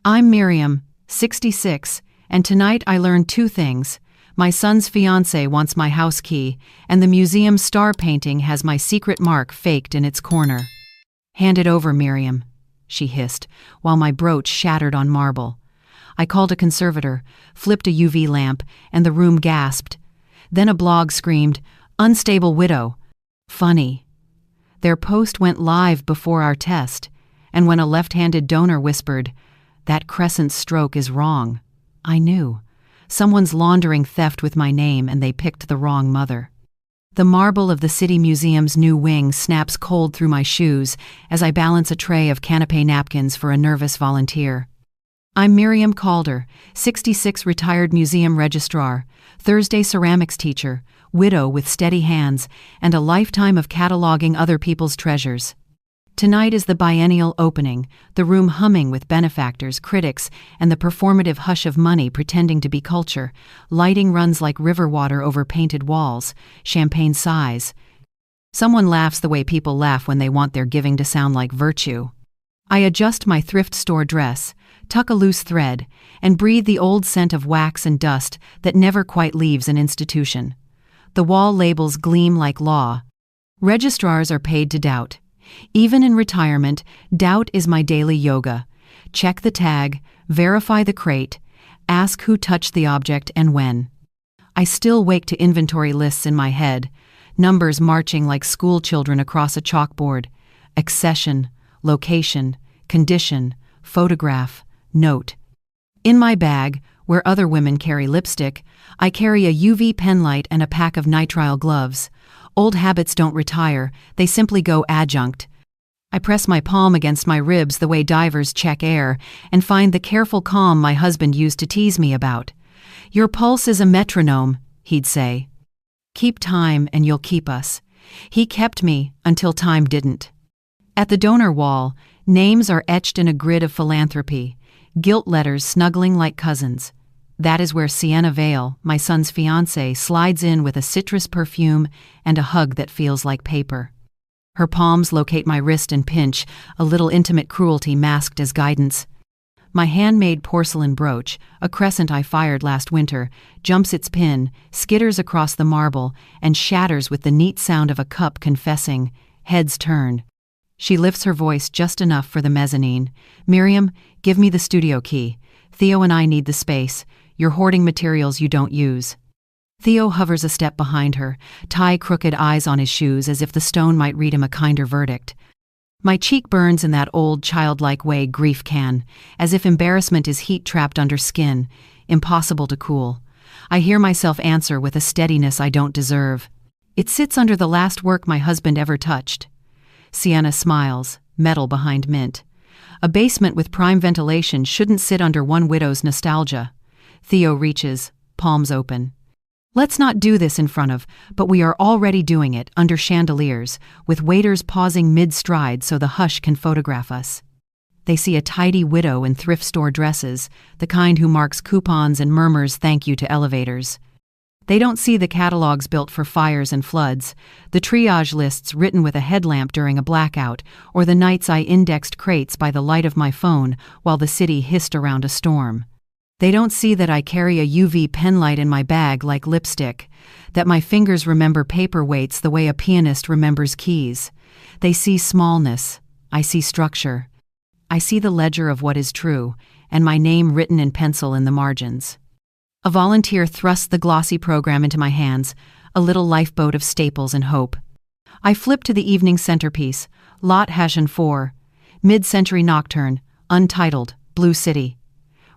I'm Miriam, 66, and tonight I learned two things. My son's fiancé wants my house key, and the museum's star painting has my secret mark faked in its corner. Hand it over, Miriam, she hissed, while my brooch shattered on marble. I called a conservator, flipped a UV lamp, and the room gasped. Then a blog screamed, "Unstable widow." Funny. Their post went live before our test, and when a left-handed donor whispered, "That crescent stroke is wrong," I knew. Someone's laundering theft with my name and they picked the wrong mother. The marble of the City Museum's new wing snaps cold through my shoes as I balance a tray of canapé napkins for a nervous volunteer. I'm Miriam Calder, 66, retired museum registrar, Thursday ceramics teacher, widow with steady hands, and a lifetime of cataloging other people's treasures. Tonight is the biennial opening, the room humming with benefactors, critics, and the performative hush of money pretending to be culture. Lighting runs like river water over painted walls, champagne sighs. Someone laughs the way people laugh when they want their giving to sound like virtue. I adjust my thrift store dress, tuck a loose thread, and breathe the old scent of wax and dust that never quite leaves an institution. The wall labels gleam like law. Registrars are paid to doubt. Even in retirement, doubt is my daily yoga. Check the tag, verify the crate, ask who touched the object and when. I still wake to inventory lists in my head, numbers marching like school children across a chalkboard. Accession, location, condition, photograph, note. In my bag, where other women carry lipstick, I carry a UV penlight and a pack of nitrile gloves. Old habits don't retire, they simply go adjunct. I press my palm against my ribs the way divers check air and find the careful calm my husband used to tease me about. "Your pulse is a metronome," he'd say. "Keep time and you'll keep us." He kept me until time didn't. At the donor wall, names are etched in a grid of philanthropy, gilt letters snuggling like cousins. That is where Sienna Vale, my son's fiancée, slides in with a citrus perfume and a hug that feels like paper. Her palms locate my wrist and pinch, a little intimate cruelty masked as guidance. My handmade porcelain brooch, a crescent I fired last winter, jumps its pin, skitters across the marble, and shatters with the neat sound of a cup confessing. Heads turn. She lifts her voice just enough for the mezzanine. "Miriam, give me the studio key. Theo and I need the space. You're hoarding materials you don't use." Theo hovers a step behind her, tie-crooked eyes on his shoes as if the stone might read him a kinder verdict. My cheek burns in that old childlike way grief can, as if embarrassment is heat trapped under skin, impossible to cool. I hear myself answer with a steadiness I don't deserve. "It sits under the last work my husband ever touched." Sienna smiles, metal behind mint. A basement with prime ventilation shouldn't sit under one widow's nostalgia. Theo reaches, palms open. "Let's not do this in front of," but we are already doing it, under chandeliers, with waiters pausing mid-stride so the hush can photograph us. They see a tidy widow in thrift store dresses, the kind who marks coupons and murmurs thank you to elevators. They don't see the catalogs built for fires and floods, the triage lists written with a headlamp during a blackout, or the nights I indexed crates by the light of my phone while the city hissed around a storm. They don't see that I carry a UV penlight in my bag like lipstick, that my fingers remember paperweights the way a pianist remembers keys. They see smallness. I see structure. I see the ledger of what is true, and my name written in pencil in the margins. A volunteer thrusts the glossy program into my hands, a little lifeboat of staples and hope. I flip to the evening centerpiece, Lot #4, Mid-Century Nocturne, untitled, Blue City.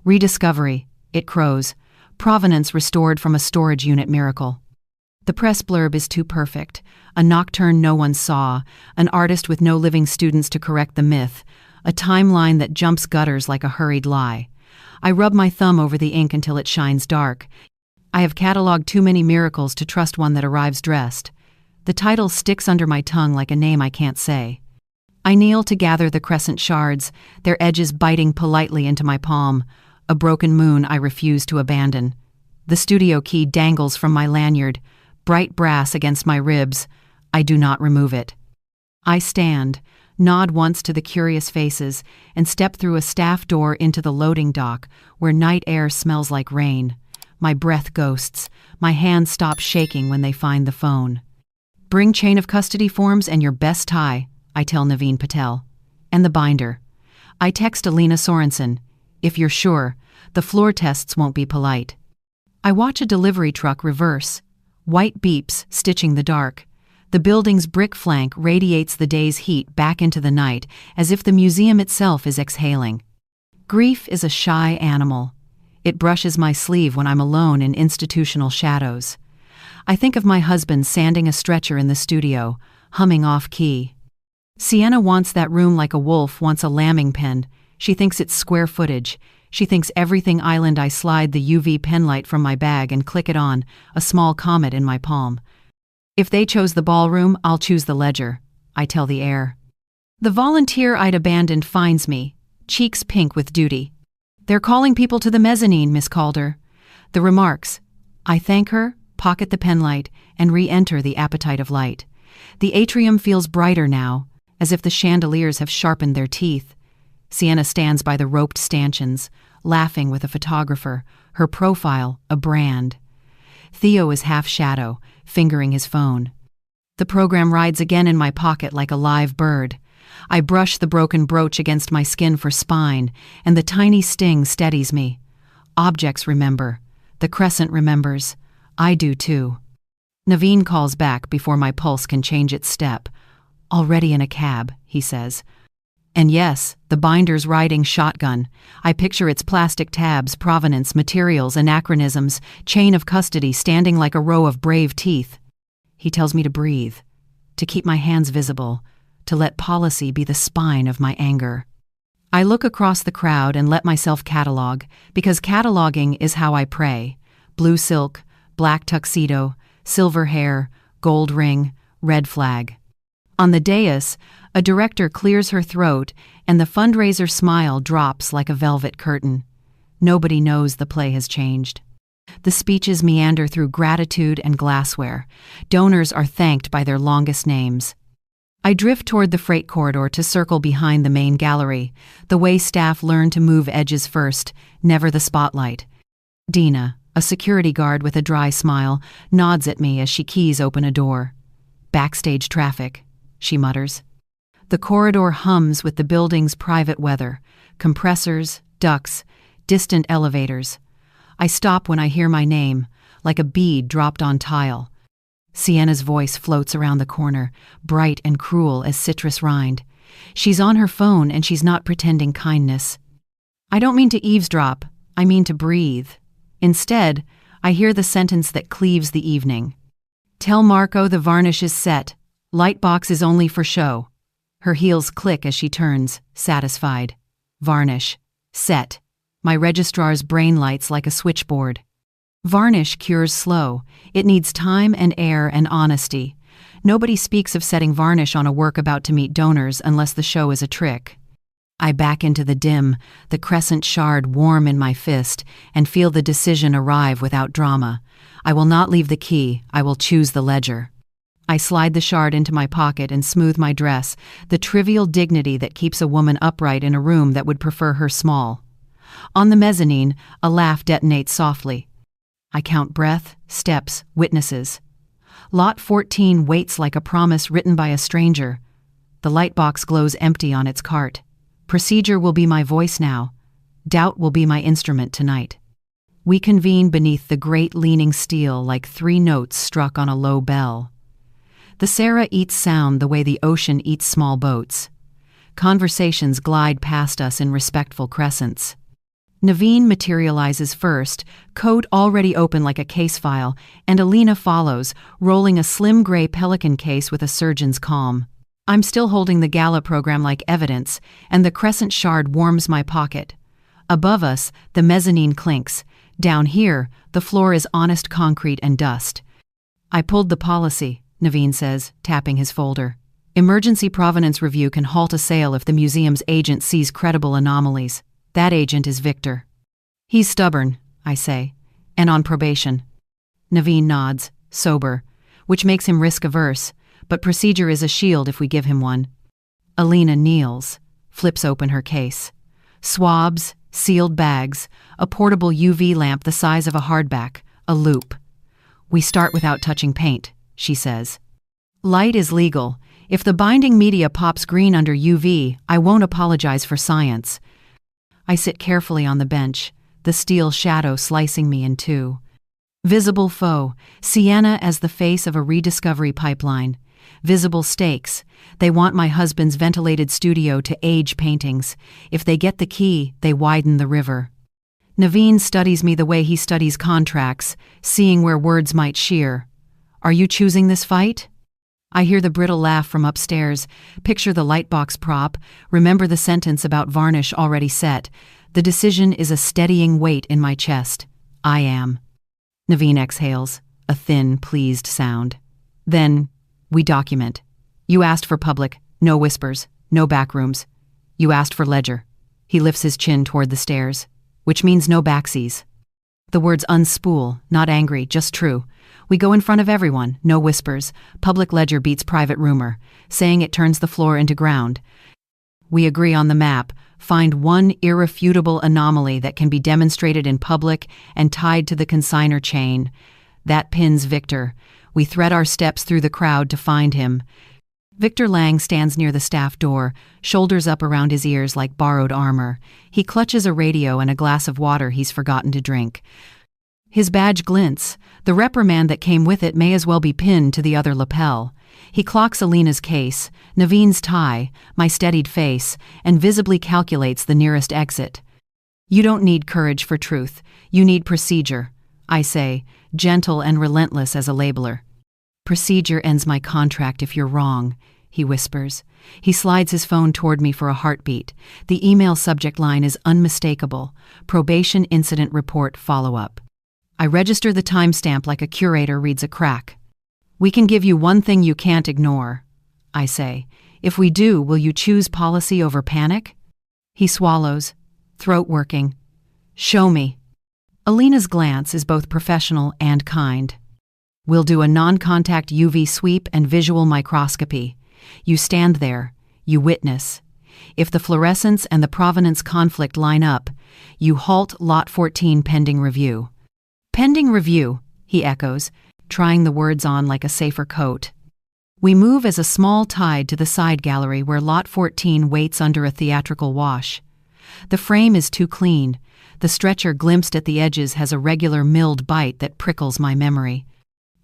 Rediscovery, it crows. Provenance restored from a storage unit miracle. The press blurb is too perfect. A nocturne no one saw, an artist with no living students to correct the myth, a timeline that jumps gutters like a hurried lie. I rub my thumb over the ink until it shines dark. I have cataloged too many miracles to trust one that arrives dressed. The title sticks under my tongue like a name I can't say. I kneel to gather the crescent shards, their edges biting politely into my palm. A broken moon I refuse to abandon. The studio key dangles from my lanyard, bright brass against my ribs. I do not remove it. I stand, nod once to the curious faces, and step through a staff door into the loading dock, where night air smells like rain. My breath ghosts. My hands stop shaking when they find the phone. Bring chain of custody forms and your best tie, I tell Naveen Patel. And the binder. I text Alina Sorensen. If you're sure, the floor tests won't be polite. I watch a delivery truck reverse. White beeps, stitching the dark. The building's brick flank radiates the day's heat back into the night, as if the museum itself is exhaling. Grief is a shy animal. It brushes my sleeve when I'm alone in institutional shadows. I think of my husband sanding a stretcher in the studio, humming off-key. Sienna wants that room like a wolf wants a lambing pen. She thinks it's square footage. She thinks everything island. I slide the UV pen light from my bag and click it on, a small comet in my palm. If they chose the ballroom, I'll choose the ledger, I tell the air. The volunteer I'd abandoned finds me, cheeks pink with duty. They're calling people to the mezzanine, Miss Calder. The remarks. I thank her, pocket the penlight, and re-enter the appetite of light. The atrium feels brighter now, as if the chandeliers have sharpened their teeth. Sienna stands by the roped stanchions, laughing with a photographer, her profile a brand. Theo is half shadow, fingering his phone. The program rides again in my pocket like a live bird. I brush the broken brooch against my skin for spine, and the tiny sting steadies me. Objects remember. The crescent remembers. I do too. Naveen calls back before my pulse can change its step. Already in a cab, he says. And yes, the binder's riding shotgun. I picture its plastic tabs, provenance, materials, anachronisms, chain of custody standing like a row of brave teeth. He tells me to breathe, to keep my hands visible, to let policy be the spine of my anger. I look across the crowd and let myself catalog, because cataloging is how I pray. Blue silk, black tuxedo, silver hair, gold ring, red flag. On the dais, a director clears her throat, and the fundraiser smile drops like a velvet curtain. Nobody knows the play has changed. The speeches meander through gratitude and glassware. Donors are thanked by their longest names. I drift toward the freight corridor to circle behind the main gallery, the way staff learn to move edges first, never the spotlight. Dina, a security guard with a dry smile, nods at me as she keys open a door. Backstage traffic, she mutters. The corridor hums with the building's private weather, compressors, ducts, distant elevators. I stop when I hear my name, like a bead dropped on tile. Sienna's voice floats around the corner, bright and cruel as citrus rind. She's on her phone and she's not pretending kindness. I don't mean to eavesdrop, I mean to breathe. Instead, I hear the sentence that cleaves the evening. Tell Marco the varnish is set. Lightbox is only for show. Her heels click as she turns, satisfied. Varnish. Set. My registrar's brain lights like a switchboard. Varnish cures slow. It needs time and air and honesty. Nobody speaks of setting varnish on a work about to meet donors unless the show is a trick. I back into the dim, the crescent shard warm in my fist, and feel the decision arrive without drama. I will not leave the key, I will choose the ledger. I slide the shard into my pocket and smooth my dress, the trivial dignity that keeps a woman upright in a room that would prefer her small. On the mezzanine, a laugh detonates softly. I count breath, steps, witnesses. Lot 14 waits like a promise written by a stranger. The lightbox glows empty on its cart. Procedure will be my voice now. Doubt will be my instrument tonight. We convene beneath the great leaning steel like 3 notes struck on a low bell. The Sarah eats sound the way the ocean eats small boats. Conversations glide past us in respectful crescents. Naveen materializes first, code already open like a case file, and Alina follows, rolling a slim gray Pelican case with a surgeon's calm. I'm still holding the gala program like evidence, and the crescent shard warms my pocket. Above us, the mezzanine clinks. Down here, the floor is honest concrete and dust. I pulled the policy, Naveen says, tapping his folder. Emergency provenance review can halt a sale if the museum's agent sees credible anomalies. That agent is Victor. He's stubborn, I say, and on probation. Naveen nods, sober, which makes him risk-averse, but procedure is a shield if we give him one. Alina kneels, flips open her case. Swabs, sealed bags, a portable UV lamp the size of a hardback, a loupe. We start without touching paint, she says. Light is legal. If the binding media pops green under UV, I won't apologize for science. I sit carefully on the bench, the steel shadow slicing me in two. Visible foe, Sienna as the face of a rediscovery pipeline. Visible stakes, they want my husband's ventilated studio to age paintings. If they get the key, they widen the river. Naveen studies me the way he studies contracts, seeing where words might shear. Are you choosing this fight? I hear the brittle laugh from upstairs, picture the lightbox prop, remember the sentence about varnish already set. The decision is a steadying weight in my chest. I am. Naveen exhales, a thin, pleased sound. Then, we document. You asked for public, no whispers, no backrooms. You asked for ledger. He lifts his chin toward the stairs, which means no backsies. The words unspool, not angry, just true. We go in front of everyone, no whispers. Public ledger beats private rumor, saying it turns the floor into ground. We agree on the map, find one irrefutable anomaly that can be demonstrated in public and tied to the consignor chain. That pins Victor. We thread our steps through the crowd to find him. Victor Lang stands near the staff door, shoulders up around his ears like borrowed armor. He clutches a radio and a glass of water he's forgotten to drink. His badge glints. The reprimand that came with it may as well be pinned to the other lapel. He clocks Alina's case, Naveen's tie, my steadied face, and visibly calculates the nearest exit. You don't need courage for truth. You need procedure, I say, gentle and relentless as a labeler. Procedure ends my contract if you're wrong, he whispers. He slides his phone toward me for a heartbeat. The email subject line is unmistakable. Probation incident report follow-up. I register the timestamp like a curator reads a crack. We can give you one thing you can't ignore, I say. If we do, will you choose policy over panic? He swallows, throat working. Show me. Alina's glance is both professional and kind. We'll do a non-contact UV sweep and visual microscopy. You stand there, you witness. If the fluorescence and the provenance conflict line up, you halt Lot 14 pending review. Pending review, he echoes, trying the words on like a safer coat. We move as a small tide to the side gallery where Lot 14 waits under a theatrical wash. The frame is too clean. The stretcher glimpsed at the edges has a regular milled bite that prickles my memory.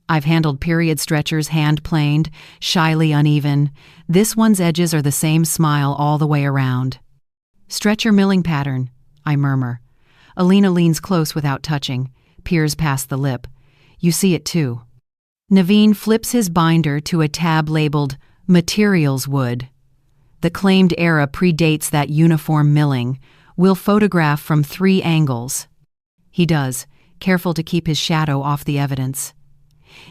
I've handled period stretchers hand-planed, shyly uneven. This one's edges are the same smile all the way around. Stretcher milling pattern, I murmur. Alina leans close without touching, peers past the lip. You see it too. Naveen flips his binder to a tab labeled Materials Wood. The claimed era predates that uniform milling. We'll photograph from 3 angles. He does, careful to keep his shadow off the evidence.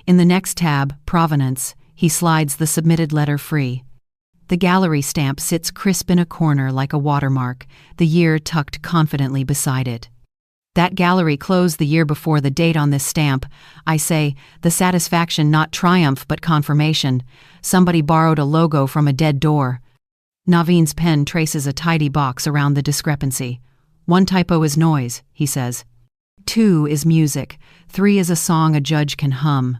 In the next tab, Provenance, he slides the submitted letter free. The gallery stamp sits crisp in a corner like a watermark, the year tucked confidently beside it. That gallery closed the year before the date on this stamp. I say, the satisfaction not triumph but confirmation. Somebody borrowed a logo from a dead door. Naveen's pen traces a tidy box around the discrepancy. 1 typo is noise, he says. 2 is music. 3 is a song a judge can hum.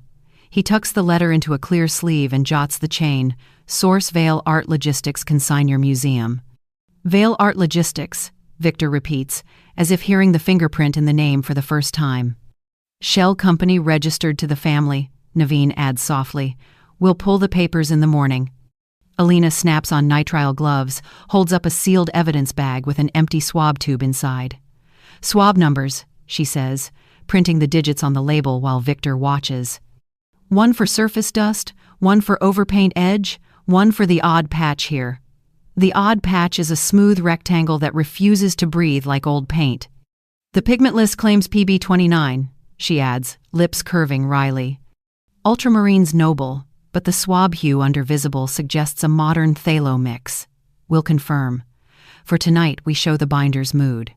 He tucks the letter into a clear sleeve and jots the chain. Source Vale Art Logistics Consignor Museum. Vale Art Logistics, Victor repeats, as if hearing the fingerprint in the name for the first time. Shell company registered to the family, Naveen adds softly. We'll pull the papers in the morning. Alina snaps on nitrile gloves, holds up a sealed evidence bag with an empty swab tube inside. Swab numbers, she says, printing the digits on the label while Victor watches. 1 for surface dust, 1 for overpaint edge, 1 for the odd patch here. The odd patch is a smooth rectangle that refuses to breathe like old paint. The pigment list claims PB29, she adds, lips curving wryly. Ultramarine's noble, but the swab hue under visible suggests a modern phthalo mix. We'll confirm. For tonight we show the binder's mood.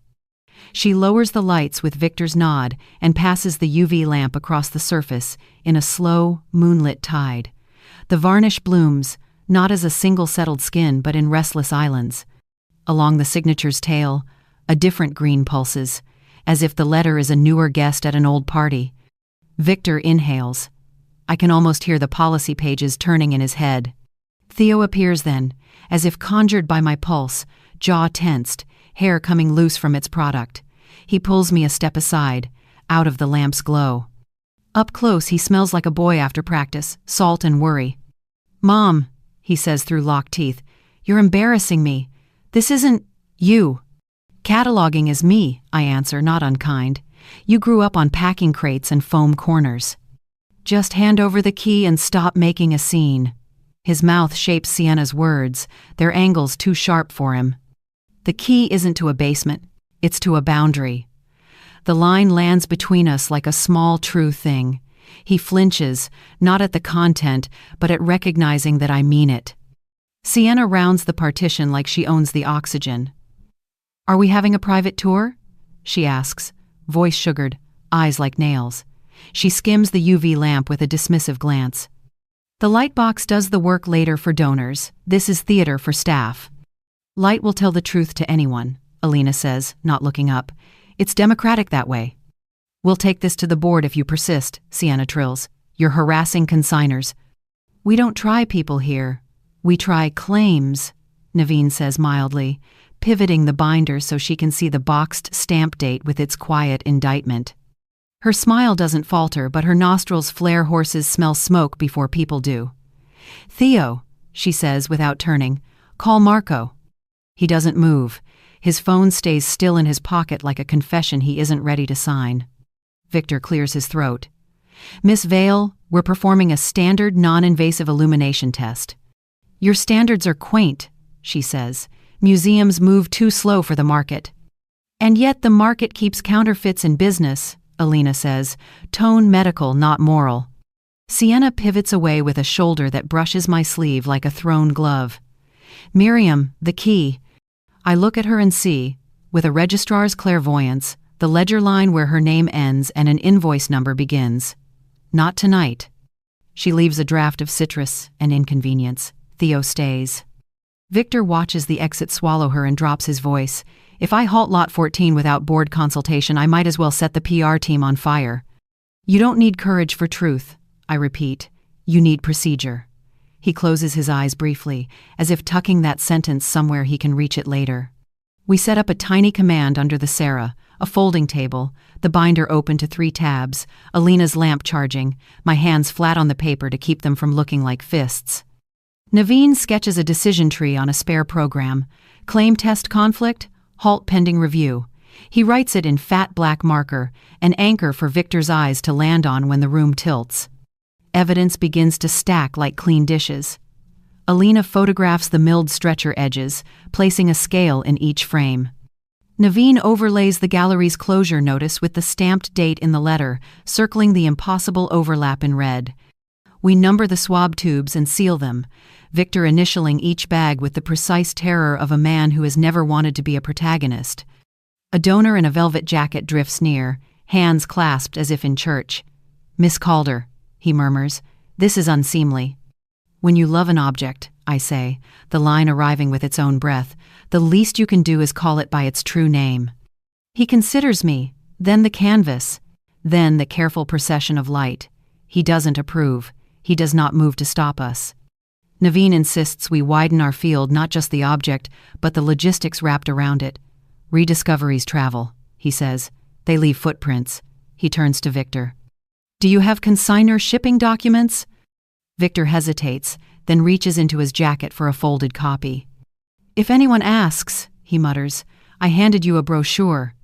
She lowers the lights with Victor's nod and passes the UV lamp across the surface in a slow, moonlit tide. The varnish blooms, not as a single settled skin but in restless islands. Along the signature's tail, a different green pulses, as if the letter is a newer guest at an old party. Victor inhales. I can almost hear the policy pages turning in his head. Theo appears then, as if conjured by my pulse, jaw tensed, hair coming loose from its product. He pulls me a step aside, out of the lamp's glow. Up close, he smells like a boy after practice, salt and worry. Mom, he says through locked teeth, you're embarrassing me. This isn't you. Cataloging is me, I answer, not unkind. You grew up on packing crates and foam corners. Just hand over the key and stop making a scene. His mouth shapes Sienna's words, their angles too sharp for him. The key isn't to a basement, it's to a boundary. The line lands between us like a small true thing. He flinches, not at the content, but at recognizing that I mean it. Sienna rounds the partition like she owns the oxygen. Are we having a private tour? She asks, voice sugared, eyes like nails. She skims the UV lamp with a dismissive glance. The light box does the work later for donors. This is theater for staff. Light will tell the truth to anyone, Alina says, not looking up. It's democratic that way. We'll take this to the board if you persist, Sienna trills. You're harassing consigners. We don't try people here. We try claims, Naveen says mildly, pivoting the binder so she can see the boxed stamp date with its quiet indictment. Her smile doesn't falter, but her nostrils flare. Horses smell smoke before people do. Theo, she says without turning, call Marco. He doesn't move. His phone stays still in his pocket like a confession he isn't ready to sign. Victor clears his throat. Miss Vale, we're performing a standard non-invasive illumination test. Your standards are quaint, she says. Museums move too slow for the market. And yet the market keeps counterfeits in business, Alina says, tone medical, not moral. Sienna pivots away with a shoulder that brushes my sleeve like a thrown glove. Miriam, the key. I look at her and see, with a registrar's clairvoyance, the ledger line where her name ends and an invoice number begins. Not tonight. She leaves a draft of citrus and inconvenience. Theo stays. Victor watches the exit swallow her and drops his voice. If I halt lot 14 without board consultation, I might as well set the PR team on fire. You don't need courage for truth, I repeat. You need procedure. He closes his eyes briefly, as if tucking that sentence somewhere he can reach it later. We set up a tiny command under the Sarah, a folding table, the binder open to 3 tabs, Alina's lamp charging, my hands flat on the paper to keep them from looking like fists. Naveen sketches a decision tree on a spare program. Claim test conflict, halt pending review. He writes it in fat black marker, an anchor for Victor's eyes to land on when the room tilts. Evidence begins to stack like clean dishes. Alina photographs the milled stretcher edges, placing a scale in each frame. Naveen overlays the gallery's closure notice with the stamped date in the letter, circling the impossible overlap in red. We number the swab tubes and seal them, Victor initialing each bag with the precise terror of a man who has never wanted to be a protagonist. A donor in a velvet jacket drifts near, hands clasped as if in church. Miss Calder, he murmurs, this is unseemly. When you love an object, I say, the line arriving with its own breath, the least you can do is call it by its true name. He considers me, then the canvas, then the careful procession of light. He doesn't approve. He does not move to stop us. Naveen insists we widen our field, not just the object, but the logistics wrapped around it. Rediscoveries travel, he says. They leave footprints. He turns to Victor. Do you have consignor shipping documents? Victor hesitates, then reaches into his jacket for a folded copy. If anyone asks, he mutters, I handed you a brochure.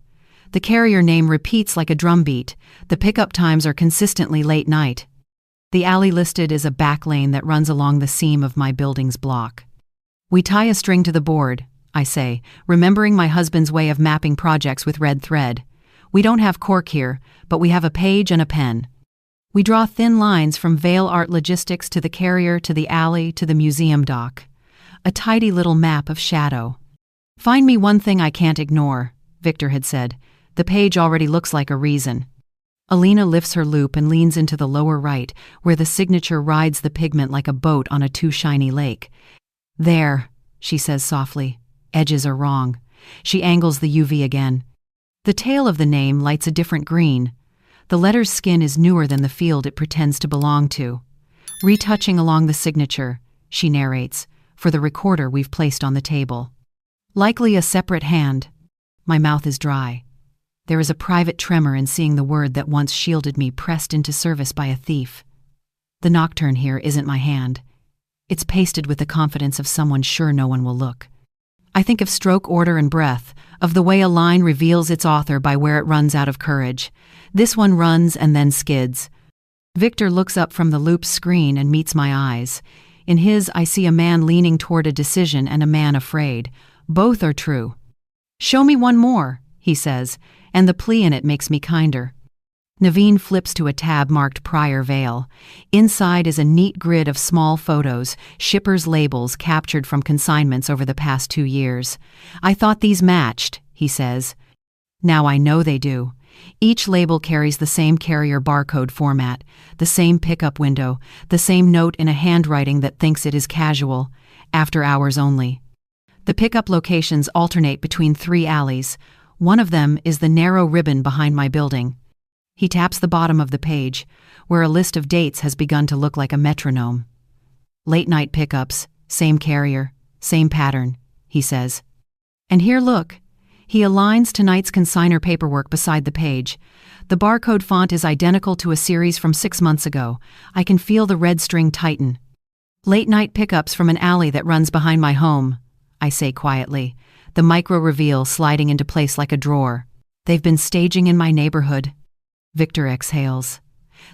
The carrier name repeats like a drumbeat. The pickup times are consistently late night. The alley listed is a back lane that runs along the seam of my building's block. We tie a string to the board, I say, remembering my husband's way of mapping projects with red thread. We don't have cork here, but we have a page and a pen. We draw thin lines from Vale Art Logistics to the carrier to the alley to the museum dock. A tidy little map of shadow. Find me one thing I can't ignore, Victor had said. The page already looks like a reason. Alina lifts her loupe and leans into the lower right, where the signature rides the pigment like a boat on a too-shiny lake. "There," she says softly. "Edges are wrong." She angles the UV again. The tail of the name lights a different green. The letter's skin is newer than the field it pretends to belong to. "Retouching along the signature," she narrates, "for the recorder we've placed on the table. Likely a separate hand." My mouth is dry. There is a private tremor in seeing the word that once shielded me pressed into service by a thief. The nocturne here isn't my hand. It's pasted with the confidence of someone sure no one will look. I think of stroke order and breath, of the way a line reveals its author by where it runs out of courage. This one runs and then skids. Victor looks up from the loop's screen and meets my eyes. In his, I see a man leaning toward a decision and a man afraid. Both are true. "Show me one more," he says, and the plea in it makes me kinder. Naveen flips to a tab marked Prior Veil. Inside is a neat grid of small photos, shippers' labels captured from consignments over the past 2 years. "I thought these matched," he says. Now I know they do. Each label carries the same carrier barcode format, the same pickup window, the same note in a handwriting that thinks it is casual, after hours only. The pickup locations alternate between 3 alleys. One of them is the narrow ribbon behind my building. He taps the bottom of the page, where a list of dates has begun to look like a metronome. "Late-night pickups, same carrier, same pattern," he says. And here look. He aligns tonight's consignor paperwork beside the page. The barcode font is identical to a series from 6 months ago. I can feel the red string tighten. "Late-night pickups from an alley that runs behind my home," I say quietly, the micro-reveal sliding into place like a drawer. "They've been staging in my neighborhood." Victor exhales.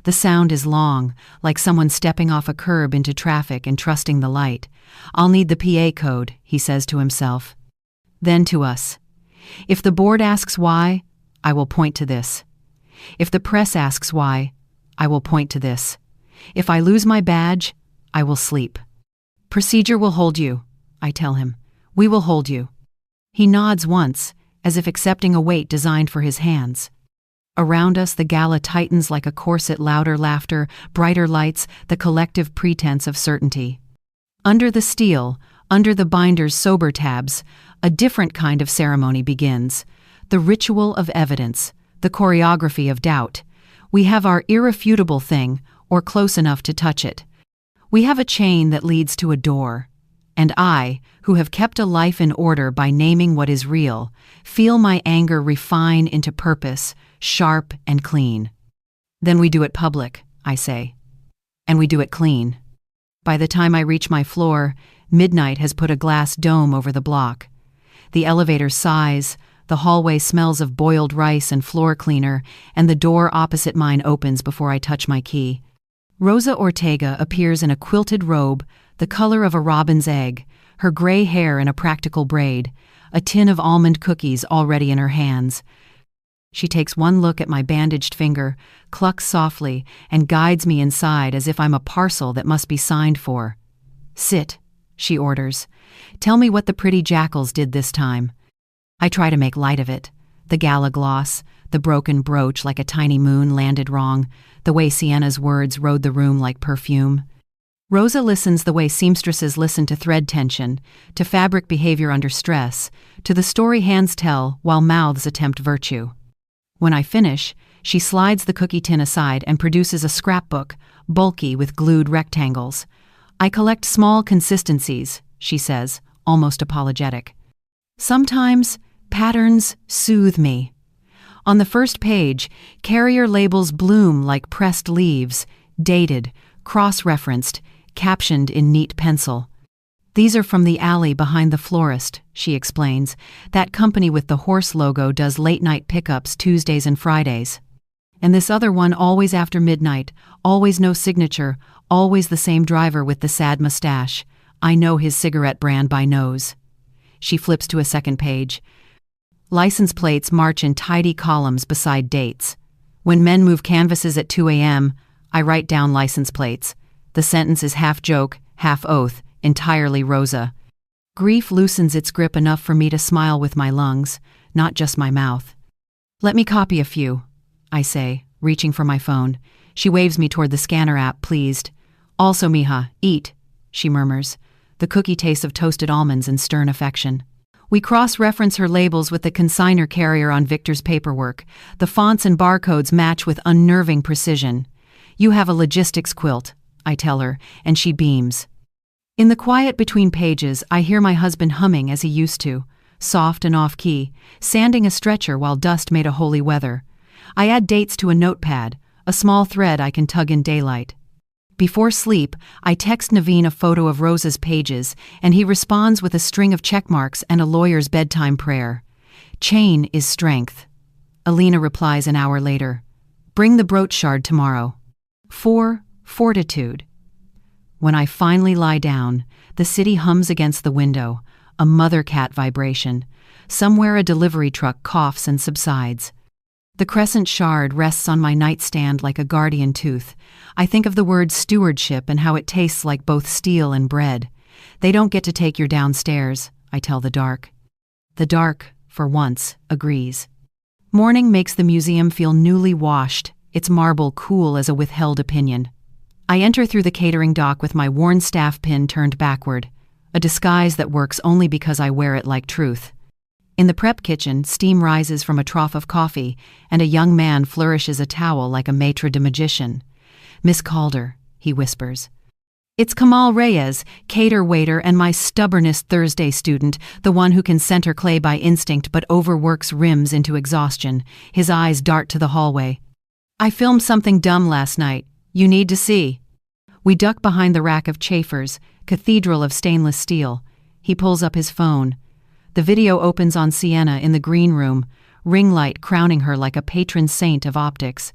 The sound is long, like someone stepping off a curb into traffic and trusting the light. "I'll need the PA code," he says to himself. Then to us. "If the board asks why, I will point to this. If the press asks why, I will point to this. If I lose my badge, I will sleep. Procedure will hold you," I tell him. "We will hold you." He nods once, as if accepting a weight designed for his hands. Around us, the gala tightens like a corset, louder laughter, brighter lights, the collective pretense of certainty. Under the steel, under the binder's sober tabs, a different kind of ceremony begins. The ritual of evidence, the choreography of doubt. We have our irrefutable thing, or close enough to touch it. We have a chain that leads to a door. And I, who have kept a life in order by naming what is real, feel my anger refine into purpose, sharp and clean. "Then we do it public," I say. "And we do it clean." By the time I reach my floor, midnight has put a glass dome over the block. The elevator sighs, the hallway smells of boiled rice and floor cleaner, and the door opposite mine opens before I touch my key. Rosa Ortega appears in a quilted robe, the color of a robin's egg, her gray hair in a practical braid, a tin of almond cookies already in her hands. She takes one look at my bandaged finger, clucks softly, and guides me inside as if I'm a parcel that must be signed for. "Sit," she orders. "Tell me what the pretty jackals did this time." I try to make light of it. The gala gloss, the broken brooch like a tiny moon landed wrong, the way Sienna's words rode the room like perfume. Rosa listens the way seamstresses listen to thread tension, to fabric behavior under stress, to the story hands tell while mouths attempt virtue. When I finish, she slides the cookie tin aside and produces a scrapbook, bulky with glued rectangles. "I collect small consistencies," she says, almost apologetic. "Sometimes patterns soothe me." On the first page, carrier labels bloom like pressed leaves, dated, cross-referenced, captioned in neat pencil. "These are from the alley behind the florist," she explains. "That company with the horse logo does late-night pickups Tuesdays and Fridays. And this other one always after midnight, always no signature, always the same driver with the sad mustache. I know his cigarette brand by nose." She flips to a second page. License plates march in tidy columns beside dates. When men move canvases at 2 a.m., I write down license plates. The sentence is half joke, half oath, entirely Rosa. Grief loosens its grip enough for me to smile with my lungs, not just my mouth. "Let me copy a few," I say, reaching for my phone. She waves me toward the scanner app, pleased. Also, mija, eat, she murmurs. The cookie tastes of toasted almonds and stern affection. We cross-reference her labels with the consignor carrier on Victor's paperwork. The fonts and barcodes match with unnerving precision. You have a logistics quilt, I tell her, and she beams. In the quiet between pages, I hear my husband humming as he used to, soft and off-key, sanding a stretcher while dust made a holy weather. I add dates to a notepad, a small thread I can tug in daylight. Before sleep, I text Naveen a photo of Rosa's pages, and he responds with a string of checkmarks and a lawyer's bedtime prayer. Chain is strength. Alina replies an hour later. Bring the brooch shard tomorrow. 4. Fortitude. When I finally lie down, the city hums against the window, a mother cat vibration. Somewhere a delivery truck coughs and subsides. The crescent shard rests on my nightstand like a guardian tooth. I think of the word stewardship and how it tastes like both steel and bread. They don't get to take your downstairs, I tell the dark. The dark, for once, agrees. Morning makes the museum feel newly washed, its marble cool as a withheld opinion. I enter through the catering dock with my worn staff pin turned backward, a disguise that works only because I wear it like truth. In the prep kitchen, steam rises from a trough of coffee, and a young man flourishes a towel like a maitre de magician. Miss Calder, he whispers. It's Kamal Reyes, cater waiter and my stubbornest Thursday student, the one who can center clay by instinct but overworks rims into exhaustion. His eyes dart to the hallway. I filmed something dumb last night. You need to see. We duck behind the rack of chafers, cathedral of stainless steel. He pulls up his phone. The video opens on Sienna in the green room, ring light crowning her like a patron saint of optics.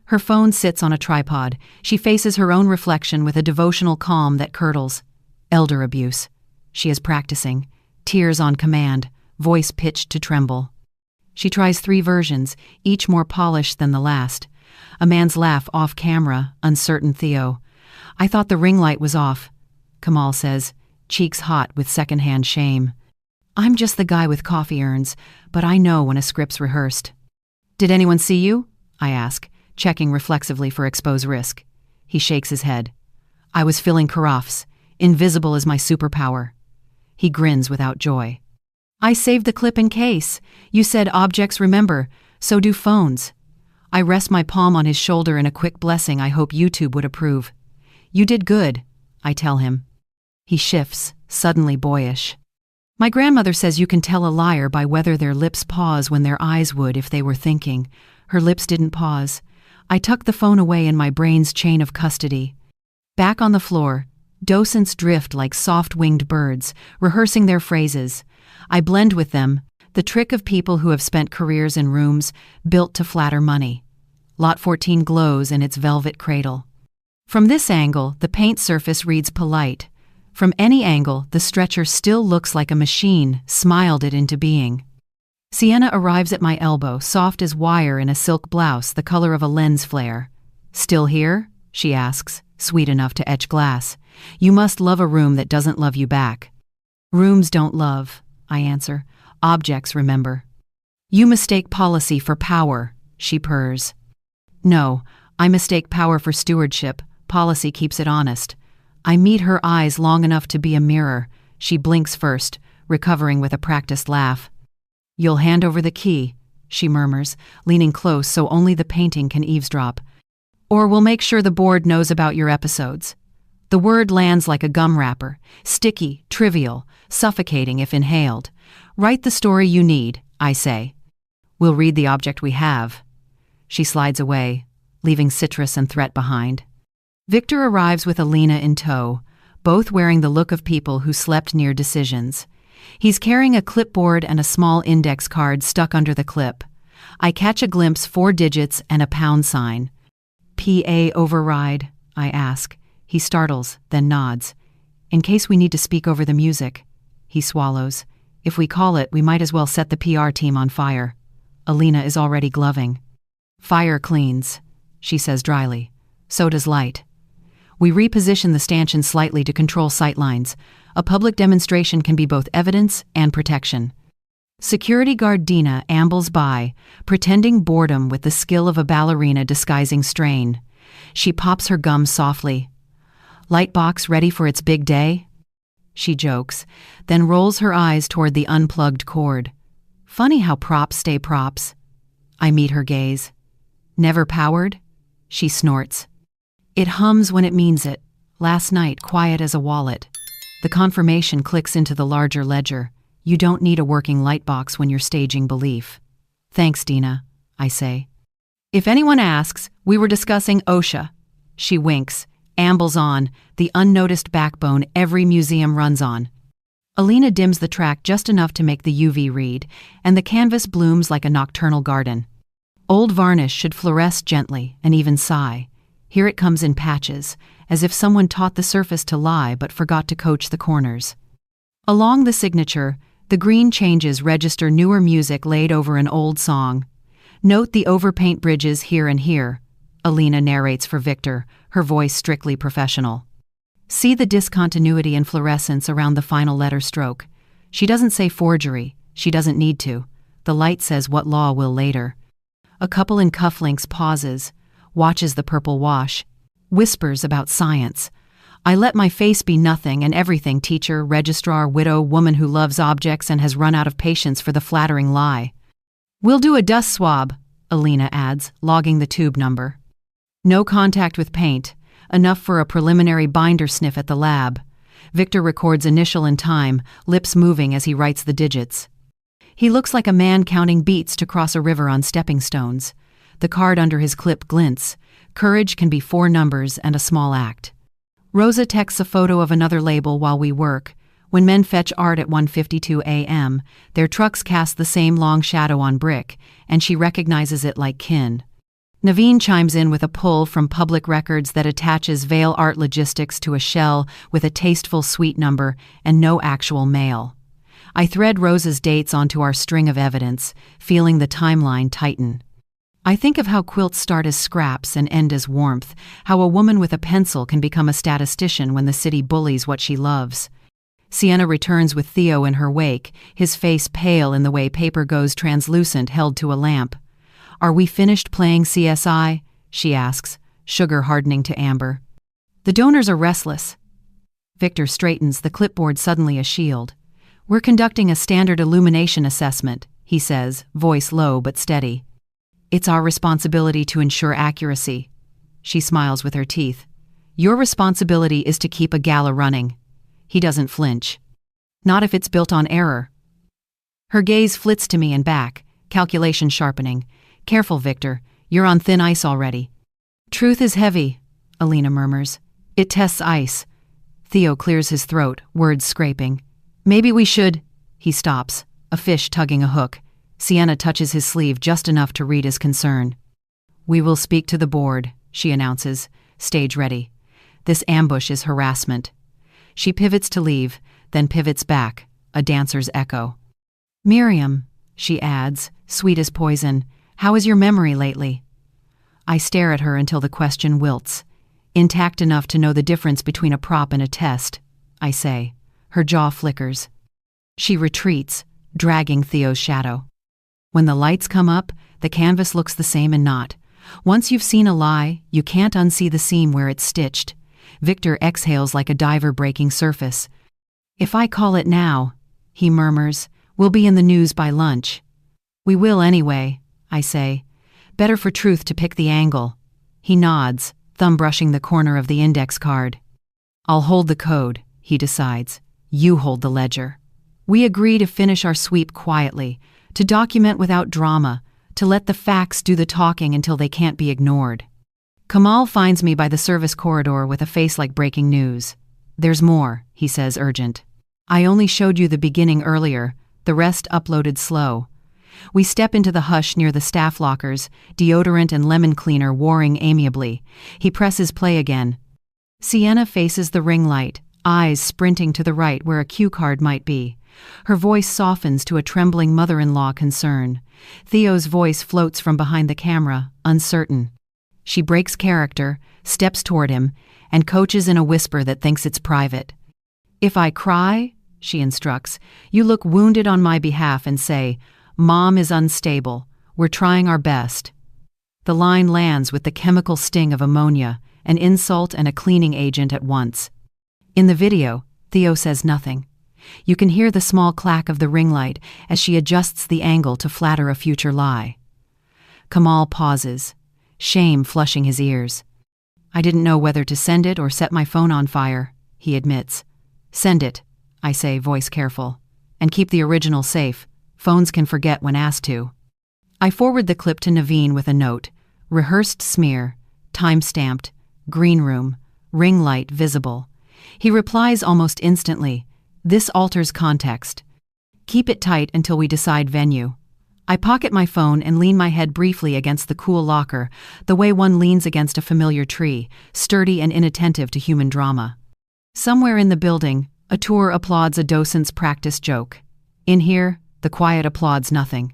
Her phone sits on a tripod. She faces her own reflection with a devotional calm that curdles. Elder abuse. She is practicing. Tears on command, voice pitched to tremble. She tries 3 versions, each more polished than the last. A man's laugh off camera, uncertain Theo. I thought the ring light was off, Kamal says, cheeks hot with secondhand shame. I'm just the guy with coffee urns, but I know when a script's rehearsed. Did anyone see you? I ask, checking reflexively for expose risk. He shakes his head. I was filling carafes. Invisible is my superpower. He grins without joy. I saved the clip in case. You said objects remember, so do phones. I rest my palm on his shoulder in a quick blessing I hope YouTube would approve. You did good, I tell him. He shifts, suddenly boyish. My grandmother says you can tell a liar by whether their lips pause when their eyes would if they were thinking. Her lips didn't pause. I tuck the phone away in my brain's chain of custody. Back on the floor, docents drift like soft-winged birds, rehearsing their phrases. I blend with them, the trick of people who have spent careers in rooms built to flatter money. Lot 14 glows in its velvet cradle. From this angle, the paint surface reads polite. From any angle, the stretcher still looks like a machine, smiled it into being. Sienna arrives at my elbow, soft as wire in a silk blouse the color of a lens flare. Still here? She asks, sweet enough to etch glass. You must love a room that doesn't love you back. Rooms don't love, I answer. Objects remember. You mistake policy for power, she purrs. No, I mistake power for stewardship. Policy keeps it honest. I meet her eyes long enough to be a mirror. She blinks first, recovering with a practiced laugh. You'll hand over the key, she murmurs, leaning close so only the painting can eavesdrop. Or we'll make sure the board knows about your episodes. The word lands like a gum wrapper, sticky, trivial, suffocating if inhaled. Write the story you need, I say. We'll read the object we have. She slides away, leaving citrus and threat behind. Victor arrives with Alina in tow, both wearing the look of people who slept near decisions. He's carrying a clipboard and a small index card stuck under the clip. I catch a glimpse 4 digits and a pound sign. PA override, I ask. He startles, then nods. In case we need to speak over the music. He swallows. If we call it, we might as well set the PR team on fire. Alina is already gloving. Fire cleans, she says dryly. So does light. We reposition the stanchion slightly to control sightlines. A public demonstration can be both evidence and protection. Security guard Dina ambles by, pretending boredom with the skill of a ballerina disguising strain. She pops her gum softly. "Lightbox ready for its big day?" she jokes, then rolls her eyes toward the unplugged cord. "Funny how props stay props." I meet her gaze. "Never powered?" she snorts. "It hums when it means it. Last night, quiet as a wallet." The confirmation clicks into the larger ledger. "You don't need a working lightbox when you're staging belief." "Thanks, Dina," I say. "If anyone asks, we were discussing OSHA." She winks, ambles on, the unnoticed backbone every museum runs on. Alina dims the track just enough to make the UV read, and the canvas blooms like a nocturnal garden. Old varnish should fluoresce gently and even sigh. Here it comes in patches, as if someone taught the surface to lie but forgot to coach the corners. Along the signature, the green changes register newer music laid over an old song. "Note the overpaint bridges here and here," Alina narrates for Victor, her voice strictly professional. "See the discontinuity and fluorescence around the final letter stroke." She doesn't say forgery. She doesn't need to. The light says what law will later. A couple in cufflinks pauses, watches the purple wash, whispers about science. "I let my face be nothing and everything, teacher, registrar, widow, woman who loves objects and has run out of patience for the flattering lie." "We'll do a dust swab," Alina adds, logging the tube number. No contact with paint, enough for a preliminary binder sniff at the lab. Victor records initial and time, lips moving as he writes the digits. He looks like a man counting beats to cross a river on stepping stones. The card under his clip glints. Courage can be 4 numbers and a small act. Rosa texts a photo of another label while we work. When men fetch art at 1:52 a.m., their trucks cast the same long shadow on brick, and she recognizes it like kin. Naveen chimes in with a pull from public records that attaches Vale Art Logistics to a shell with a tasteful suite number and no actual mail. I thread Rosa's dates onto our string of evidence, feeling the timeline tighten. I think of how quilts start as scraps and end as warmth, how a woman with a pencil can become a statistician when the city bullies what she loves. Sienna returns with Theo in her wake, his face pale in the way paper goes translucent held to a lamp. "Are we finished playing CSI?" she asks, sugar hardening to amber. "The donors are restless." Victor straightens, the clipboard suddenly a shield. "We're conducting a standard illumination assessment," he says, voice low but steady. "It's our responsibility to ensure accuracy." She smiles with her teeth. "Your responsibility is to keep a gala running." He doesn't flinch. "Not if it's built on error." Her gaze flits to me and back, calculation sharpening. "Careful, Victor. You're on thin ice already." "Truth is heavy," Alina murmurs. "It tests ice." Theo clears his throat, words scraping. "Maybe we should—" He stops, a fish tugging a hook. Sienna touches his sleeve just enough to read his concern. "We will speak to the board," she announces, stage ready. This ambush is harassment. She pivots to leave, then pivots back, a dancer's echo. "Miriam," she adds, sweet as poison, "how is your memory lately?" I stare at her until the question wilts. "Intact enough to know the difference between a prop and a test," I say. Her jaw flickers. She retreats, dragging Theo's shadow. When the lights come up, the canvas looks the same and not. Once you've seen a lie, you can't unsee the seam where it's stitched. Victor exhales like a diver breaking surface. "If I call it now," he murmurs, "we'll be in the news by lunch." "We will anyway," I say. "Better for truth to pick the angle." He nods, thumb brushing the corner of the index card. "I'll hold the code," he decides. "You hold the ledger." We agree to finish our sweep quietly, to document without drama, to let the facts do the talking until they can't be ignored. Kamal finds me by the service corridor with a face like breaking news. "There's more," he says, urgent. "I only showed you the beginning earlier, the rest uploaded slow." We step into the hush near the staff lockers, deodorant and lemon cleaner warring amiably. He presses play again. Sienna faces the ring light, eyes sprinting to the right where a cue card might be. Her voice softens to a trembling mother-in-law concern. Theo's voice floats from behind the camera, uncertain. She breaks character, steps toward him, and coaches in a whisper that thinks it's private. "If I cry, she instructs. You look wounded on my behalf and say, "Mom is unstable. We're trying our best." The line lands with the chemical sting of ammonia, an insult and a cleaning agent at once. In the video, Theo says nothing. You can hear the small clack of the ring light as she adjusts the angle to flatter a future lie. Kamal pauses, shame flushing his ears. "I didn't know whether to send it or set my phone on fire," he admits. "Send it," I say, voice careful. "And keep the original safe. Phones can forget when asked to." I forward the clip to Naveen with a note. Rehearsed smear, time-stamped, green room, ring light visible. He replies almost instantly, "This alters context. Keep it tight until we decide venue." I pocket my phone and lean my head briefly against the cool locker, the way one leans against a familiar tree, sturdy and inattentive to human drama. Somewhere in the building, a tour applauds a docent's practice joke. In here, the quiet applauds nothing.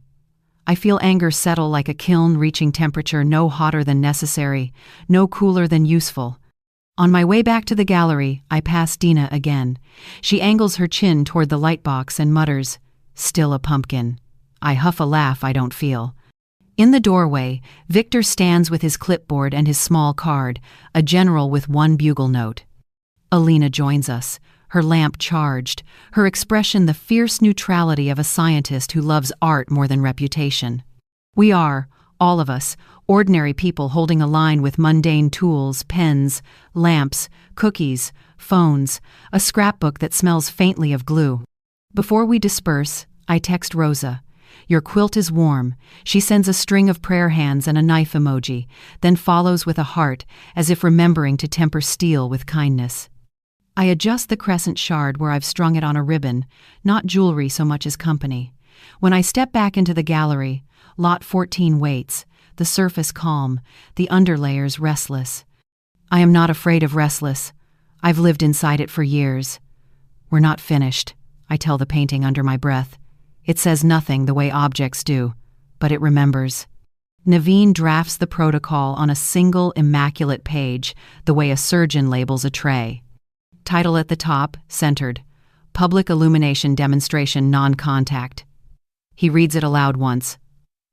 I feel anger settle like a kiln reaching temperature no hotter than necessary, no cooler than useful. On my way back to the gallery, I pass Dina again. She angles her chin toward the lightbox and mutters, "Still a pumpkin." I huff a laugh I don't feel. In the doorway, Victor stands with his clipboard and his small card, a general with one bugle note. Alina joins us, her lamp charged, her expression the fierce neutrality of a scientist who loves art more than reputation. We are, all of us, ordinary people holding a line with mundane tools, pens, lamps, cookies, phones, a scrapbook that smells faintly of glue. Before we disperse, I text Rosa. "Your quilt is warm." She sends a string of prayer hands and a knife emoji, then follows with a heart, as if remembering to temper steel with kindness. I adjust the crescent shard where I've strung it on a ribbon, not jewelry so much as company. When I step back into the gallery, Lot 14 waits, the surface calm, the underlayers restless. I am not afraid of restless. I've lived inside it for years. "We're not finished," I tell the painting under my breath. It says nothing the way objects do, but it remembers. Naveen drafts the protocol on a single immaculate page, the way a surgeon labels a tray. Title at the top, centered, "Public Illumination Demonstration Non-Contact." He reads it aloud once.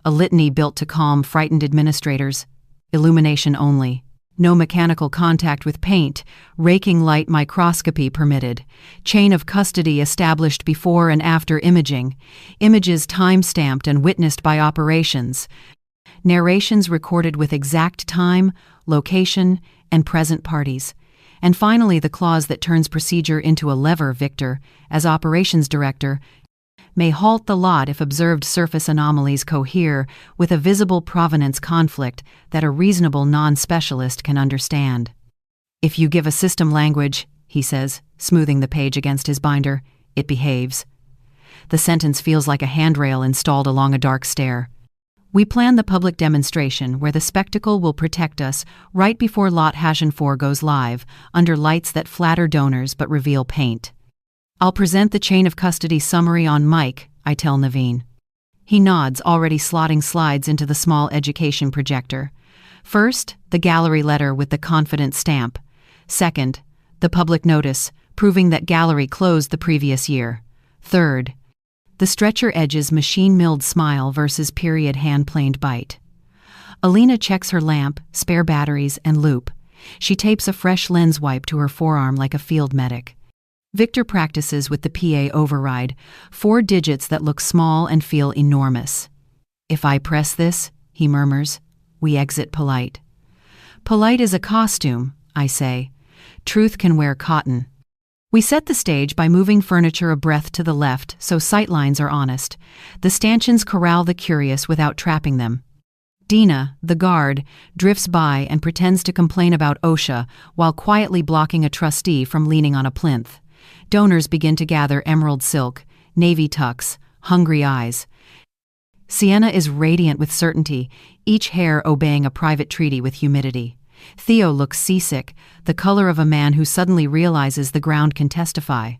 A litany built to calm frightened administrators. Illumination only. No mechanical contact with paint, raking light microscopy permitted, chain of custody established before and after imaging, images time-stamped and witnessed by operations, narrations recorded with exact time, location, and present parties, and finally the clause that turns procedure into a lever. Victor, as operations director, may halt the lot if observed surface anomalies cohere with a visible provenance conflict that a reasonable non-specialist can understand. "If you give a system language," he says, smoothing the page against his binder, "it behaves." The sentence feels like a handrail installed along a dark stair. We plan the public demonstration where the spectacle will protect us right before Lot 4 goes live, under lights that flatter donors but reveal paint. "I'll present the chain of custody summary on mic," I tell Naveen. He nods, already slotting slides into the small education projector. First, the gallery letter with the confident stamp. Second, the public notice, proving that gallery closed the previous year. Third, the stretcher edge's machine-milled smile versus period hand-planed bite. Alina checks her lamp, spare batteries, and loop. She tapes a fresh lens wipe to her forearm like a field medic. Victor practices with the PA override, 4 digits that look small and feel enormous. "If I press this," he murmurs, "we exit polite." "Polite is a costume," I say. "Truth can wear cotton." We set the stage by moving furniture a breadth to the left so sightlines are honest. The stanchions corral the curious without trapping them. Dina, the guard, drifts by and pretends to complain about OSHA while quietly blocking a trustee from leaning on a plinth. Donors begin to gather emerald silk, navy tucks, hungry eyes. Sienna is radiant with certainty, each hair obeying a private treaty with humidity. Theo looks seasick, the color of a man who suddenly realizes the ground can testify.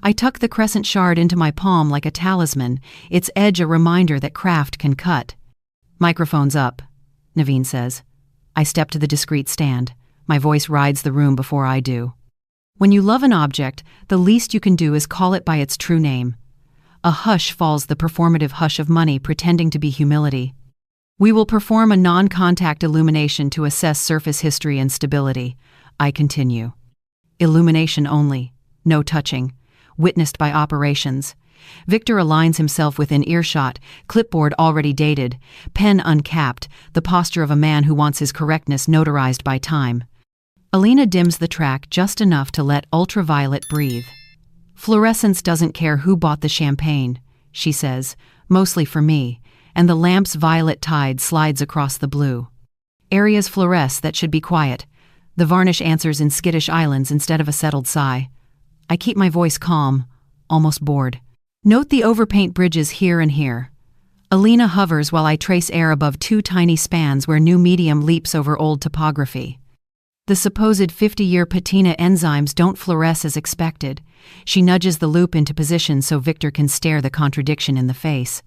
I tuck the crescent shard into my palm like a talisman, its edge a reminder that craft can cut. "Microphone's up," Naveen says. I step to the discreet stand. My voice rides the room before I do. When you love an object, the least you can do is call it by its true name. A hush falls, the performative hush of money pretending to be humility. We will perform a non-contact illumination to assess surface history and stability. I continue. Illumination only, no touching, witnessed by operations. Victor aligns himself within earshot, clipboard already dated, pen uncapped, the posture of a man who wants his correctness notarized by time. Alina dims the track just enough to let ultraviolet breathe. Fluorescence doesn't care who bought the champagne, she says, mostly for me, and the lamp's violet tide slides across the blue. Areas fluoresce that should be quiet. The varnish answers in skittish islands instead of a settled sigh. I keep my voice calm, almost bored. Note the overpaint bridges here and here. Alina hovers while I trace air above two tiny spans where new medium leaps over old topography. The supposed 50-year patina enzymes don't fluoresce as expected. She nudges the loop into position so Victor can stare the contradiction in the face.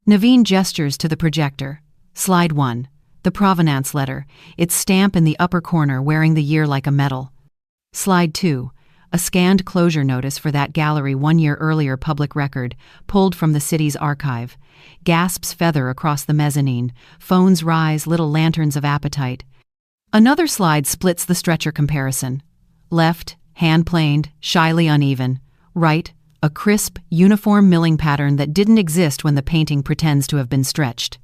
Naveen gestures to the projector. Slide 1. The provenance letter, its stamp in the upper corner wearing the year like a medal. Slide 2. A scanned closure notice for that gallery 1 year earlier, public record, pulled from the city's archive. Gasps feather across the mezzanine. Phones rise, little lanterns of appetite. Another slide splits the stretcher comparison. Left, hand-planed, shyly uneven. Right, a crisp, uniform milling pattern that didn't exist when the painting pretends to have been stretched.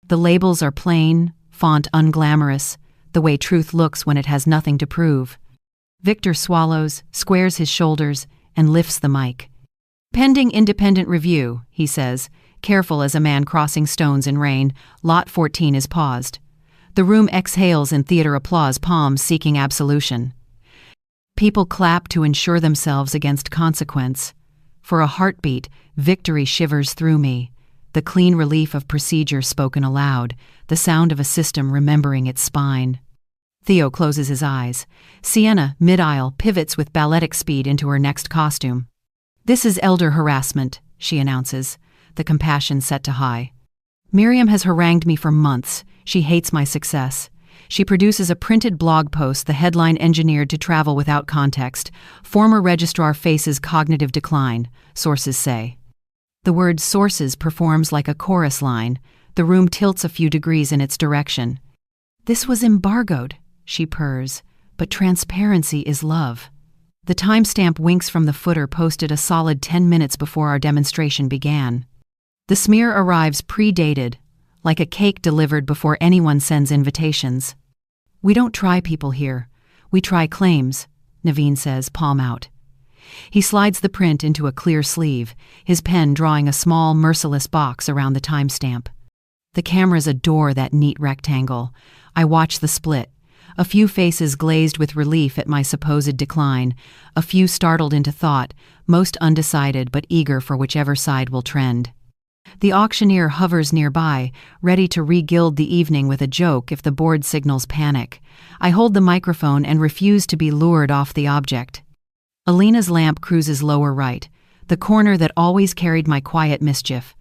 The labels are plain, font unglamorous, the way truth looks when it has nothing to prove. Victor swallows, squares his shoulders, and lifts the mic. Pending independent review, he says, careful as a man crossing stones in rain. Lot 14 is paused. The room exhales in theater applause, palms seeking absolution. People clap to ensure themselves against consequence. For a heartbeat, victory shivers through me. The clean relief of procedure spoken aloud, the sound of a system remembering its spine. Theo closes his eyes. Sienna, mid-aisle, pivots with balletic speed into her next costume. This is elder harassment, she announces, the compassion set to high. Miriam has harangued me for months. She hates my success. She produces a printed blog post, the headline engineered to travel without context. Former registrar faces cognitive decline, sources say. The word sources performs like a chorus line. The room tilts a few degrees in its direction. This was embargoed, she purrs, but transparency is love. The timestamp winks from the footer, posted a solid 10 minutes before our demonstration began. The smear arrives pre-dated, like a cake delivered before anyone sends invitations. We don't try people here. We try claims, Naveen says, palm out. He slides the print into a clear sleeve, his pen drawing a small, merciless box around the timestamp. The cameras adore that neat rectangle. I watch the split. A few faces glazed with relief at my supposed decline, a few startled into thought, most undecided but eager for whichever side will trend. The auctioneer hovers nearby, ready to re-gild the evening with a joke if the board signals panic. I hold the microphone and refuse to be lured off the object. Alina's lamp cruises lower right, the corner that always carried my quiet mischief.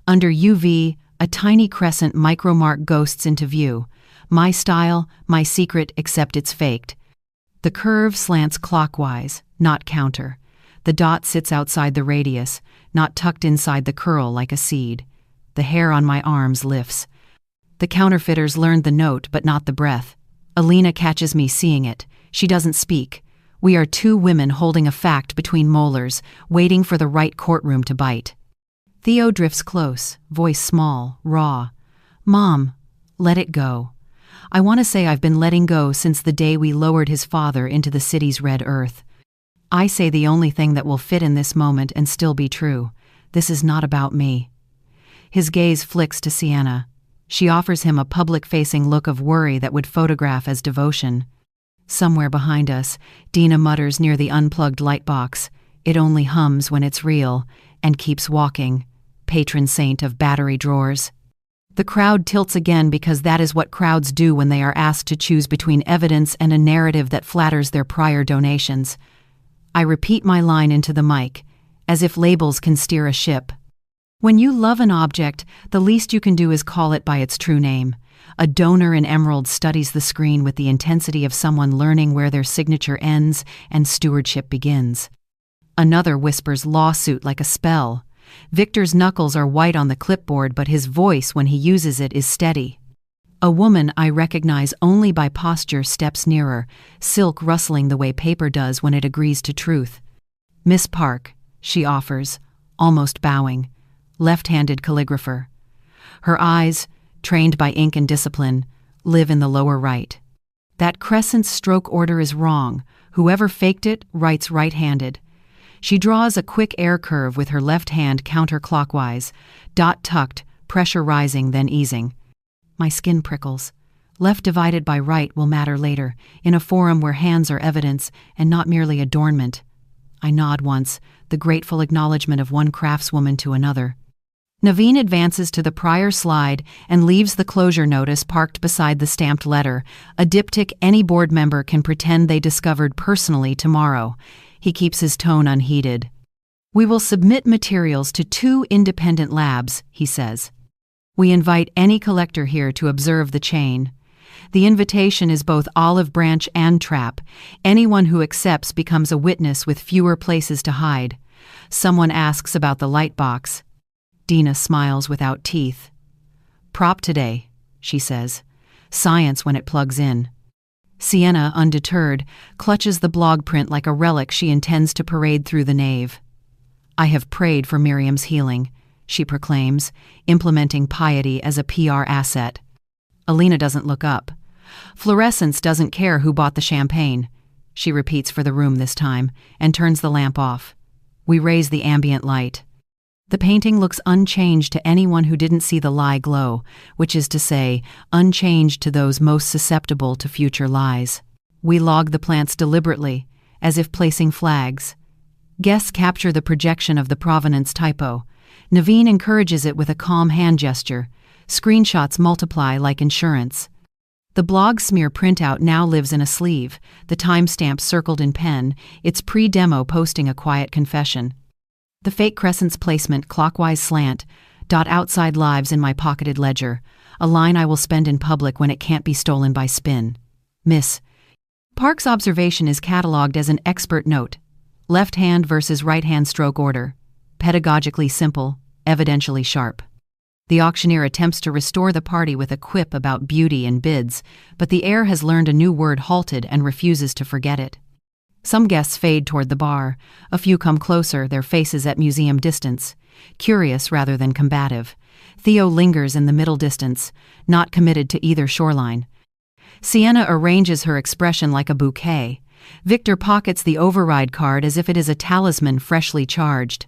Under UV, a tiny crescent micromark ghosts into view. My style, my secret, except it's faked. The curve slants clockwise, not counter. The dot sits outside the radius, not tucked inside the curl like a seed. The hair on my arms lifts. The counterfeiters learned the note but not the breath. Alina catches me seeing it. She doesn't speak. We are two women holding a fact between molars, waiting for the right courtroom to bite. Theo drifts close, voice small, raw. Mom, let it go. I want to say I've been letting go since the day we lowered his father into the city's red earth. I say the only thing that will fit in this moment and still be true. This is not about me. His gaze flicks to Sienna. She offers him a public-facing look of worry that would photograph as devotion. Somewhere behind us, Dina mutters near the unplugged light box. It only hums when it's real, and keeps walking. Patron saint of battery drawers. The crowd tilts again because that is what crowds do when they are asked to choose between evidence and a narrative that flatters their prior donations. I repeat my line into the mic, as if labels can steer a ship. When you love an object, the least you can do is call it by its true name. A donor in emerald studies the screen with the intensity of someone learning where their signature ends and stewardship begins. Another whispers lawsuit like a spell. Victor's knuckles are white on the clipboard, but his voice when he uses it is steady. A woman I recognize only by posture steps nearer, silk rustling the way paper does when it agrees to truth. "Miss Park," she offers, almost bowing, left-handed calligrapher. Her eyes, trained by ink and discipline, live in the lower right. That crescent stroke order is wrong. Whoever faked it writes right-handed. She draws a quick air curve with her left hand counterclockwise, dot tucked, pressure rising then easing. My skin prickles. Left divided by right will matter later, in a forum where hands are evidence and not merely adornment. I nod once, the grateful acknowledgement of one craftswoman to another. Naveen advances to the prior slide and leaves the closure notice parked beside the stamped letter, a diptych any board member can pretend they discovered personally tomorrow. He keeps his tone unheeded. "We will submit materials to 2 independent labs," he says. "We invite any collector here to observe the chain. The invitation is both olive branch and trap. Anyone who accepts becomes a witness with fewer places to hide." Someone asks about the light box. Dina smiles without teeth. "Prop today," she says. "Science when it plugs in." Sienna, undeterred, clutches the blog print like a relic she intends to parade through the nave. "I have prayed for Miriam's healing," she proclaims, implementing piety as a PR asset. Alina doesn't look up. "Fluorescence doesn't care who bought the champagne," she repeats for the room this time, and turns the lamp off. We raise the ambient light. The painting looks unchanged to anyone who didn't see the lie glow, which is to say, unchanged to those most susceptible to future lies. We log the plants deliberately, as if placing flags. Guests capture the projection of the provenance typo. Naveen encourages it with a calm hand gesture. Screenshots multiply like insurance. The blog smear printout now lives in a sleeve, the timestamp circled in pen, its pre-demo posting a quiet confession. The fake crescent's placement clockwise slant, dot outside lives in my pocketed ledger, a line I will spend in public when it can't be stolen by spin. Miss Park's observation is catalogued as an expert note. Left hand versus right hand stroke order. Pedagogically simple, evidentially sharp. The auctioneer attempts to restore the party with a quip about beauty and bids, but the heir has learned a new word halted and refuses to forget it. Some guests fade toward the bar. A few come closer, their faces at museum distance. Curious rather than combative. Theo lingers in the middle distance, not committed to either shoreline. Sienna arranges her expression like a bouquet. Victor pockets the override card as if it is a talisman freshly charged.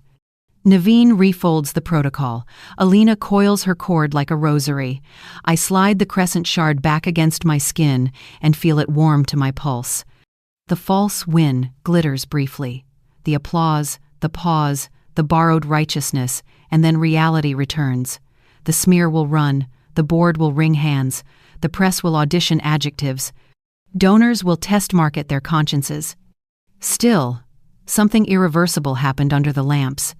Naveen refolds the protocol. Alina coils her cord like a rosary. I slide the crescent shard back against my skin and feel it warm to my pulse. The false win glitters briefly. The applause, the pause, the borrowed righteousness, and then reality returns. The smear will run, the board will wring hands, the press will audition adjectives. Donors will test market their consciences. Still, something irreversible happened under the lamps.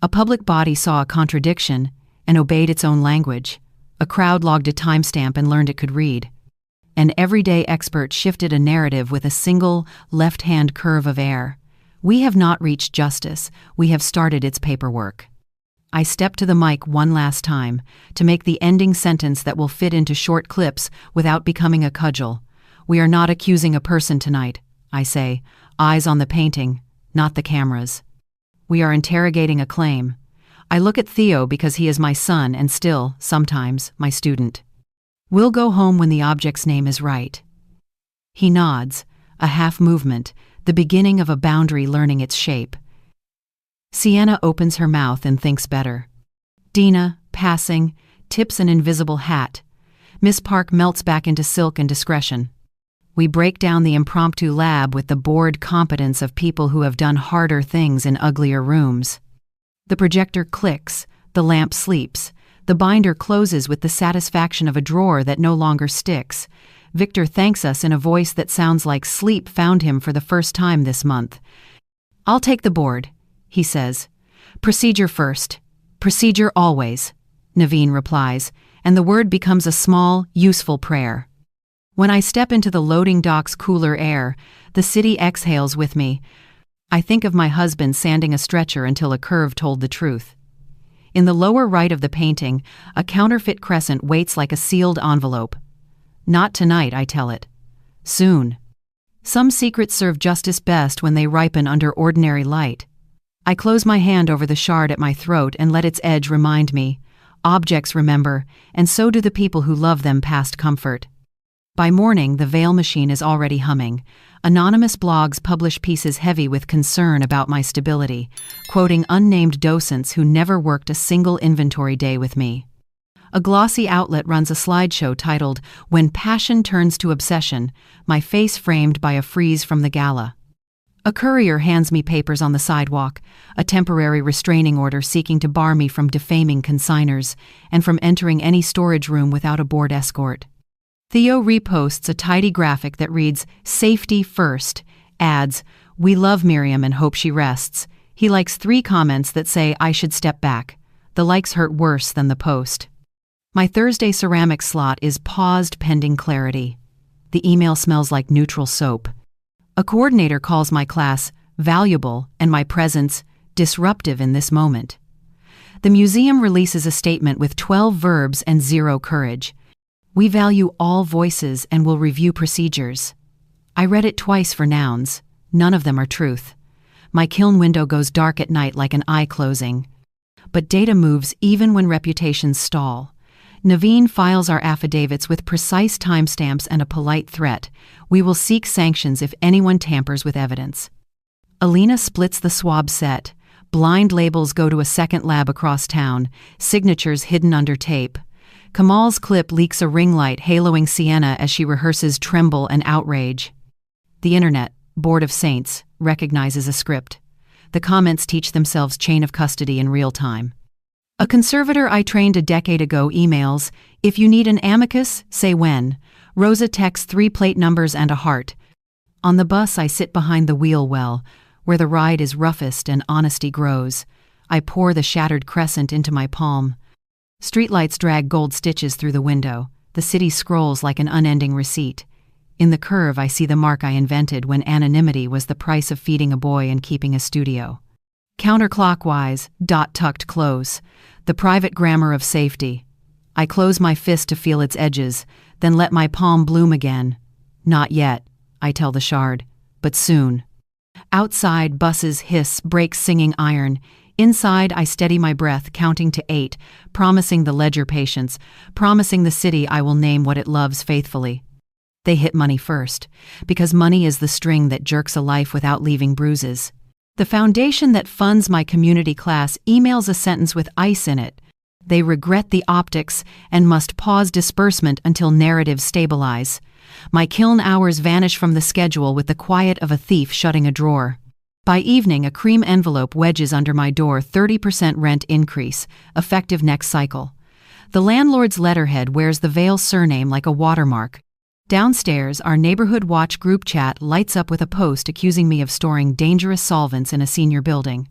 A public body saw a contradiction and obeyed its own language. A crowd logged a timestamp and learned it could read. An everyday expert shifted a narrative with a single, left-hand curve of air. We have not reached justice, we have started its paperwork. I step to the mic one last time, to make the ending sentence that will fit into short clips without becoming a cudgel. We are not accusing a person tonight, I say, eyes on the painting, not the cameras. We are interrogating a claim. I look at Theo because he is my son and still, sometimes, my student. We'll go home when the object's name is right. He nods, a half movement, the beginning of a boundary learning its shape. Sienna opens her mouth and thinks better. Dina, passing, tips an invisible hat. Miss Park melts back into silk and discretion. We break down the impromptu lab with the bored competence of people who have done harder things in uglier rooms. The projector clicks, the lamp sleeps. The binder closes with the satisfaction of a drawer that no longer sticks. Victor thanks us in a voice that sounds like sleep found him for the first time this month. I'll take the board, he says. Procedure first. Procedure always, Naveen replies, and the word becomes a small, useful prayer. When I step into the loading dock's cooler air, the city exhales with me. I think of my husband sanding a stretcher until a curve told the truth. In the lower right of the painting, a counterfeit crescent waits like a sealed envelope. Not tonight, I tell it. Soon. Some secrets serve justice best when they ripen under ordinary light. I close my hand over the shard at my throat and let its edge remind me. Objects remember, and so do the people who love them past comfort. By morning, the veil machine is already humming. Anonymous blogs publish pieces heavy with concern about my stability, quoting unnamed docents who never worked a single inventory day with me. A glossy outlet runs a slideshow titled, "When Passion Turns to Obsession," my face framed by a frieze from the gala. A courier hands me papers on the sidewalk, a temporary restraining order seeking to bar me from defaming consigners and from entering any storage room without a board escort. Theo reposts a tidy graphic that reads, "Safety first," adds, "We love Miriam and hope she rests." He likes 3 comments that say I should step back. The likes hurt worse than the post. My Thursday ceramic slot is paused pending clarity. The email smells like neutral soap. A coordinator calls my class valuable and my presence disruptive in this moment. The museum releases a statement with 12 verbs and 0 courage. We value all voices and will review procedures. I read it twice for nouns. None of them are truth. My kiln window goes dark at night like an eye closing. But data moves even when reputations stall. Naveen files our affidavits with precise timestamps and a polite threat. We will seek sanctions if anyone tampers with evidence. Alina splits the swab set. Blind labels go to a second lab across town, signatures hidden under tape. Kamal's clip leaks a ring light haloing Sienna as she rehearses tremble and outrage. The internet, Board of Saints, recognizes a script. The comments teach themselves chain of custody in real time. A conservator I trained a decade ago emails, "If you need an amicus, say when." Rosa texts 3 plate numbers and a heart. On the bus I sit behind the wheel well, where the ride is roughest and honesty grows. I pour the shattered crescent into my palm. Streetlights drag gold stitches through the window. The city scrolls like an unending receipt. In the curve I see the mark I invented when anonymity was the price of feeding a boy and keeping a studio. Counterclockwise, dot tucked close. The private grammar of safety. I close my fist to feel its edges, then let my palm bloom again. Not yet, I tell the shard, but soon. Outside, buses hiss, brakes singing iron. Inside, I steady my breath, counting to 8, promising the ledger patience, promising the city I will name what it loves faithfully. They hit money first, because money is the string that jerks a life without leaving bruises. The foundation that funds my community class emails a sentence with ice in it. They regret the optics and must pause disbursement until narratives stabilize. My kiln hours vanish from the schedule with the quiet of a thief shutting a drawer. By evening, a cream envelope wedges under my door, 30% rent increase, effective next cycle. The landlord's letterhead wears the Vale surname like a watermark. Downstairs, our neighborhood watch group chat lights up with a post accusing me of storing dangerous solvents in a senior building.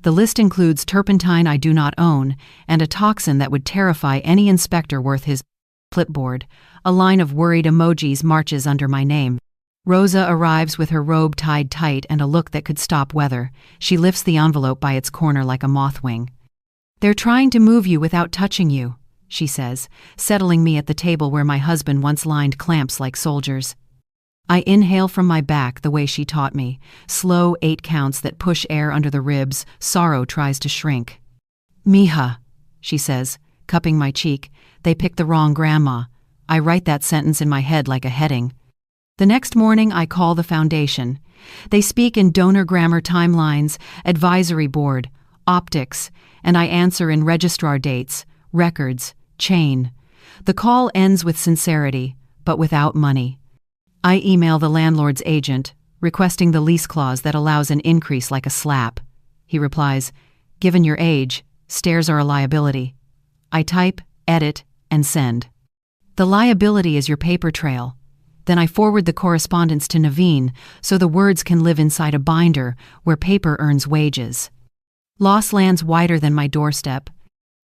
The list includes turpentine I do not own and a toxin that would terrify any inspector worth his clipboard. A line of worried emojis marches under my name. Rosa arrives with her robe tied tight and a look that could stop weather. She lifts the envelope by its corner like a moth wing. "They're trying to move you without touching you," she says, settling me at the table where my husband once lined clamps like soldiers. I inhale from my back the way she taught me, slow 8 counts that push air under the ribs. Sorrow tries to shrink. "Mija," she says, cupping my cheek, "they picked the wrong grandma." I write that sentence in my head like a heading. The next morning I call the foundation. They speak in donor grammar timelines, advisory board, optics, and I answer in registrar dates, records, chain. The call ends with sincerity, but without money. I email the landlord's agent, requesting the lease clause that allows an increase like a slap. He replies, "Given your age, stairs are a liability." I type, edit, and send. The liability is your paper trail. Then I forward the correspondence to Naveen so the words can live inside a binder where paper earns wages. Loss lands wider than my doorstep.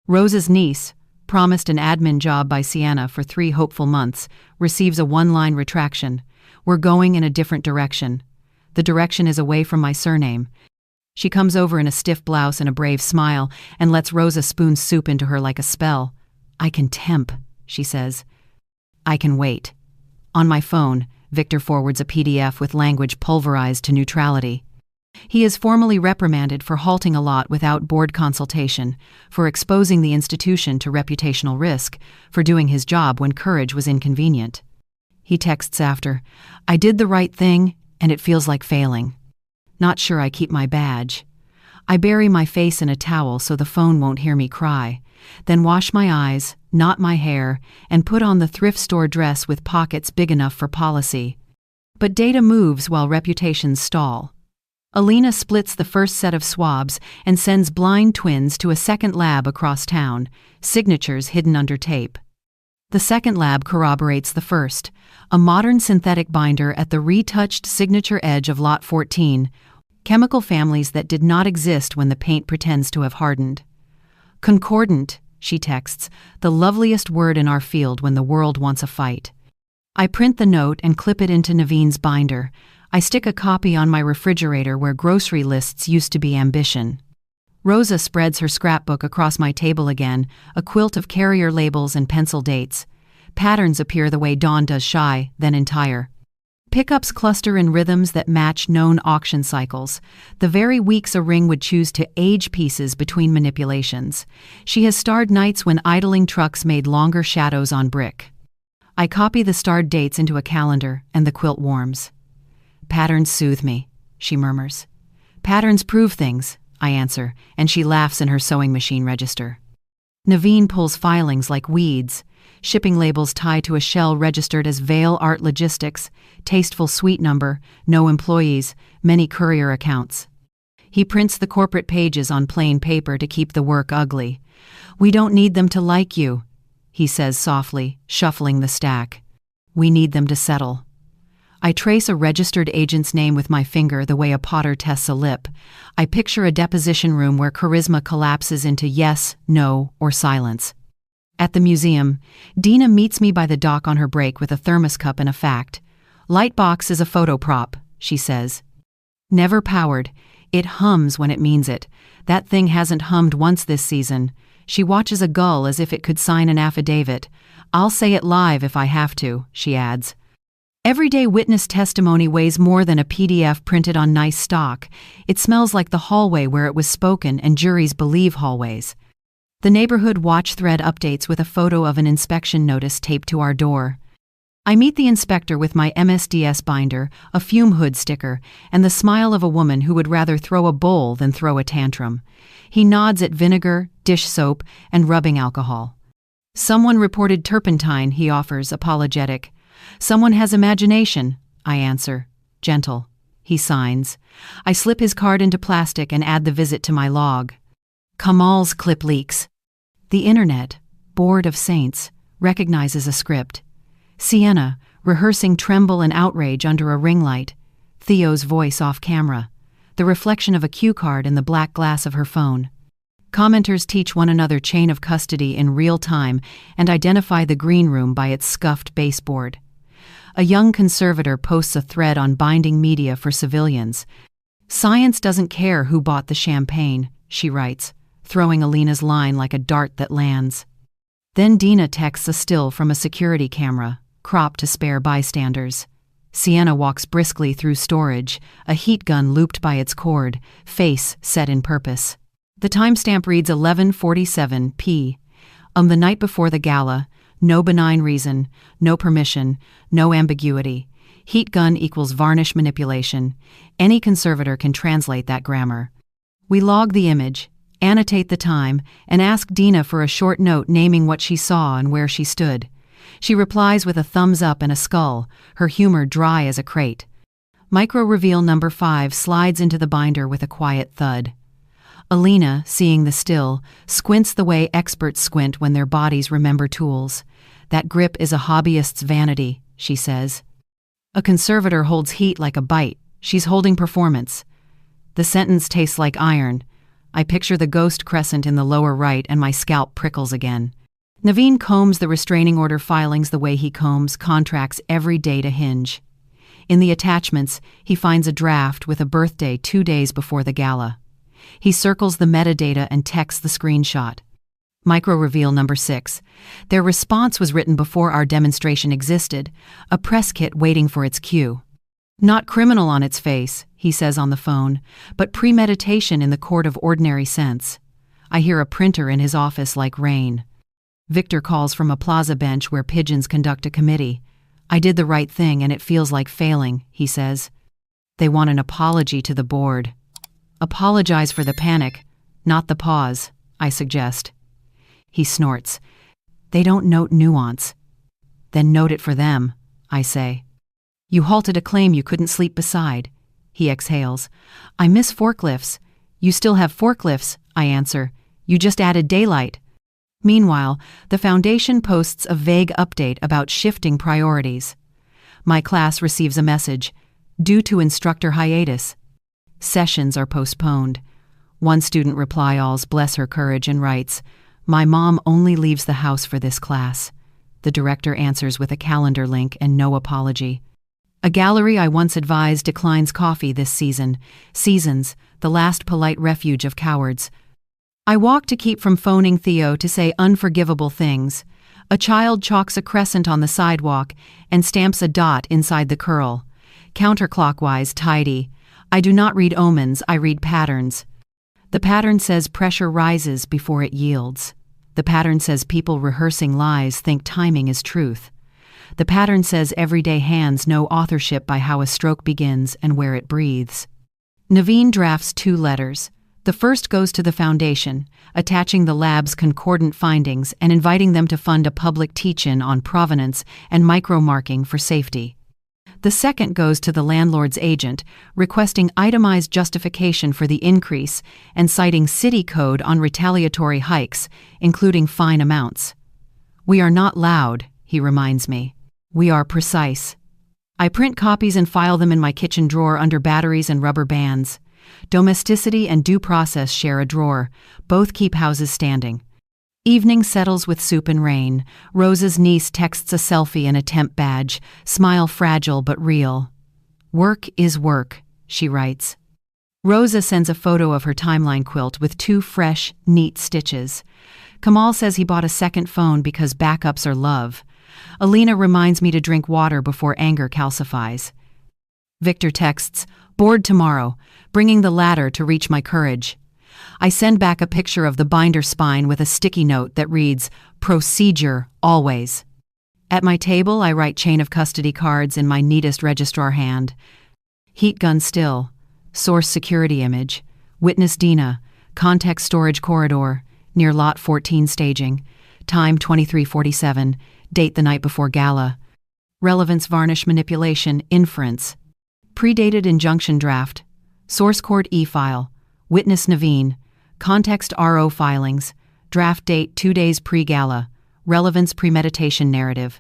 Rosa's niece, promised an admin job by Sienna for 3 hopeful months, receives a one-line retraction. We're going in a different direction. The direction is away from my surname. She comes over in a stiff blouse and a brave smile and lets Rosa spoon soup into her like a spell. I can temp, she says. I can wait. On my phone, Victor forwards a PDF with language pulverized to neutrality. He is formally reprimanded for halting a lot without board consultation, for exposing the institution to reputational risk, for doing his job when courage was inconvenient. He texts after, I did the right thing, and it feels like failing. Not sure I keep my badge. I bury my face in a towel so the phone won't hear me cry, then wash my eyes, knot my hair, and put on the thrift store dress with pockets big enough for policy. But data moves while reputations stall. Alina splits the first set of swabs and sends blind twins to a second lab across town, signatures hidden under tape. The second lab corroborates the first, a modern synthetic binder at the retouched signature edge of Lot 14, chemical families that did not exist when the paint pretends to have hardened. Concordant, she texts, the loveliest word in our field when the world wants a fight. I print the note and clip it into Naveen's binder. I stick a copy on my refrigerator where grocery lists used to be ambition. Rosa spreads her scrapbook across my table again, a quilt of carrier labels and pencil dates. Patterns appear the way dawn does shy, then entire. Pickups cluster in rhythms that match known auction cycles, the very weeks a ring would choose to age pieces between manipulations. She has starred nights when idling trucks made longer shadows on brick. I copy the starred dates into a calendar, and the quilt warms. Patterns soothe me, she murmurs. Patterns prove things, I answer, and she laughs in her sewing machine register. Naveen pulls filings like weeds, shipping labels tied to a shell registered as Vale Art Logistics, tasteful suite number, no employees, many courier accounts. He prints the corporate pages on plain paper to keep the work ugly. We don't need them to like you, he says softly, shuffling the stack. We need them to settle. I trace a registered agent's name with my finger the way a potter tests a lip. I picture a deposition room where charisma collapses into yes, no, or silence. At the museum, Dina meets me by the dock on her break with a thermos cup and a fact. Lightbox is a photo prop, she says. Never powered. It hums when it means it. That thing hasn't hummed once this season. She watches a gull as if it could sign an affidavit. I'll say it live if I have to, she adds. Everyday witness testimony weighs more than a PDF printed on nice stock. It smells like the hallway where it was spoken, and juries believe hallways. The neighborhood watch thread updates with a photo of an inspection notice taped to our door. I meet the inspector with my MSDS binder, a fume hood sticker, and the smile of a woman who would rather throw a bowl than throw a tantrum. He nods at vinegar, dish soap, and rubbing alcohol. Someone reported turpentine, he offers, apologetic. Someone has imagination, I answer. Gentle. He signs. I slip his card into plastic and add the visit to my log. Kamal's clip leaks. The internet, board of saints, recognizes a script. Sienna, rehearsing tremble and outrage under a ring light. Theo's voice off camera. The reflection of a cue card in the black glass of her phone. Commenters teach one another chain of custody in real time and identify the green room by its scuffed baseboard. A young conservator posts a thread on binding media for civilians. Science doesn't care who bought the champagne, she writes, throwing Alina's line like a dart that lands. Then Dina texts a still from a security camera, cropped to spare bystanders. Sienna walks briskly through storage, a heat gun looped by its cord, face set in purpose. The timestamp reads 11:47 p. The night before the gala, no benign reason, no permission, no ambiguity. Heat gun equals varnish manipulation. Any conservator can translate that grammar. We log the image, annotate the time, and ask Dina for a short note naming what she saw and where she stood. She replies with a thumbs up and a skull, her humor dry as a crate. Micro reveal number 5 slides into the binder with a quiet thud. Alina, seeing the still, squints the way experts squint when their bodies remember tools. That grip is a hobbyist's vanity, she says. A conservator holds heat like a bite. She's holding performance. The sentence tastes like iron. I picture the ghost crescent in the lower right and my scalp prickles again. Naveen combs the restraining order filings the way he combs contracts every day to Hinge. In the attachments, he finds a draft with a birthday 2 days before the gala. He circles the metadata and texts the screenshot. Micro reveal number 6. Their response was written before our demonstration existed, a press kit waiting for its cue. Not criminal on its face, he says on the phone, but premeditation in the court of ordinary sense. I hear a printer in his office like rain. Victor calls from a plaza bench where pigeons conduct a committee. I did the right thing and it feels like failing, he says. They want an apology to the board. Apologize for the panic, not the pause, I suggest. He snorts. They don't note nuance. Then note it for them, I say. You halted a claim you couldn't sleep beside. He exhales. I miss forklifts. You still have forklifts, I answer. You just added daylight. Meanwhile, the foundation posts a vague update about shifting priorities. My class receives a message. Due to instructor hiatus. Sessions are postponed. One student reply-alls bless her courage and writes, My mom only leaves the house for this class. The director answers with a calendar link and no apology. A gallery I once advised declines coffee this season. Seasons, the last polite refuge of cowards. I walk to keep from phoning Theo to say unforgivable things. A child chalks a crescent on the sidewalk and stamps a dot inside the curl. Counterclockwise, tidy. I do not read omens, I read patterns. The pattern says pressure rises before it yields. The pattern says people rehearsing lies think timing is truth. The pattern says everyday hands know authorship by how a stroke begins and where it breathes. Naveen drafts 2 letters. The first goes to the foundation, attaching the lab's concordant findings and inviting them to fund a public teach-in on provenance and micro-marking for safety. The second goes to the landlord's agent, requesting itemized justification for the increase and citing city code on retaliatory hikes, including fine amounts. We are not loud, he reminds me. We are precise. I print copies and file them in my kitchen drawer under batteries and rubber bands. Domesticity and due process share a drawer. Both keep houses standing. Evening settles with soup and rain. Rosa's niece texts a selfie and a temp badge. Smile fragile but real. Work is work, she writes. Rosa sends a photo of her timeline quilt with 2 fresh, neat stitches. Kamal says he bought a second phone because backups are love. Alina reminds me to drink water before anger calcifies. Victor texts, bored tomorrow, bringing the ladder to reach my courage. I send back a picture of the binder spine with a sticky note that reads, Procedure, always. At my table, I write chain of custody cards in my neatest registrar hand. Heat gun still. Source security image. Witness Dina. Context storage corridor. Near lot 14 staging. Time 23:47. Date the night before gala. Relevance varnish manipulation inference. Predated injunction draft. Source court e-file. Witness Naveen. Context RO filings. Draft date 2 days pre-gala. Relevance premeditation narrative.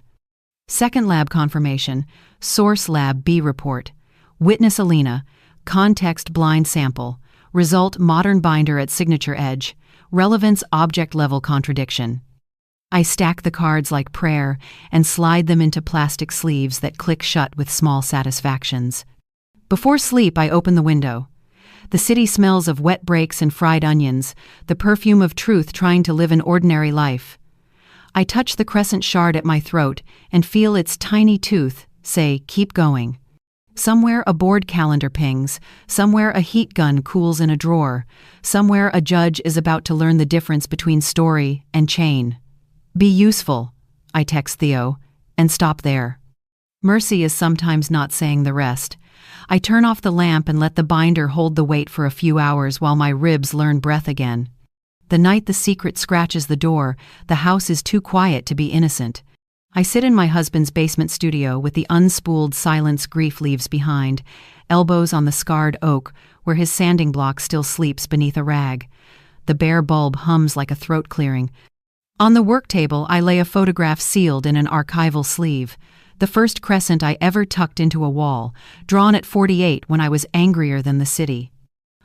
Second lab confirmation. Source lab B report. Witness Alina. Context blind sample. Result modern binder at signature edge. Relevance object level contradiction. I stack the cards like prayer and slide them into plastic sleeves that click shut with small satisfactions. Before sleep, I open the window. The city smells of wet breaks and fried onions, the perfume of truth trying to live an ordinary life. I touch the crescent shard at my throat and feel its tiny tooth say, keep going. Somewhere a board calendar pings, somewhere a heat gun cools in a drawer, somewhere a judge is about to learn the difference between story and chain. Be useful, I text Theo, and stop there. Mercy is sometimes not saying the rest. I turn off the lamp and let the binder hold the weight for a few hours while my ribs learn breath again. The night the secret scratches the door, the house is too quiet to be innocent. I sit in my husband's basement studio with the unspooled silence grief leaves behind, elbows on the scarred oak where his sanding block still sleeps beneath a rag. The bare bulb hums like a throat clearing. On the work table, I lay a photograph sealed in an archival sleeve, the first crescent I ever tucked into a wall, drawn at 48 when I was angrier than the city.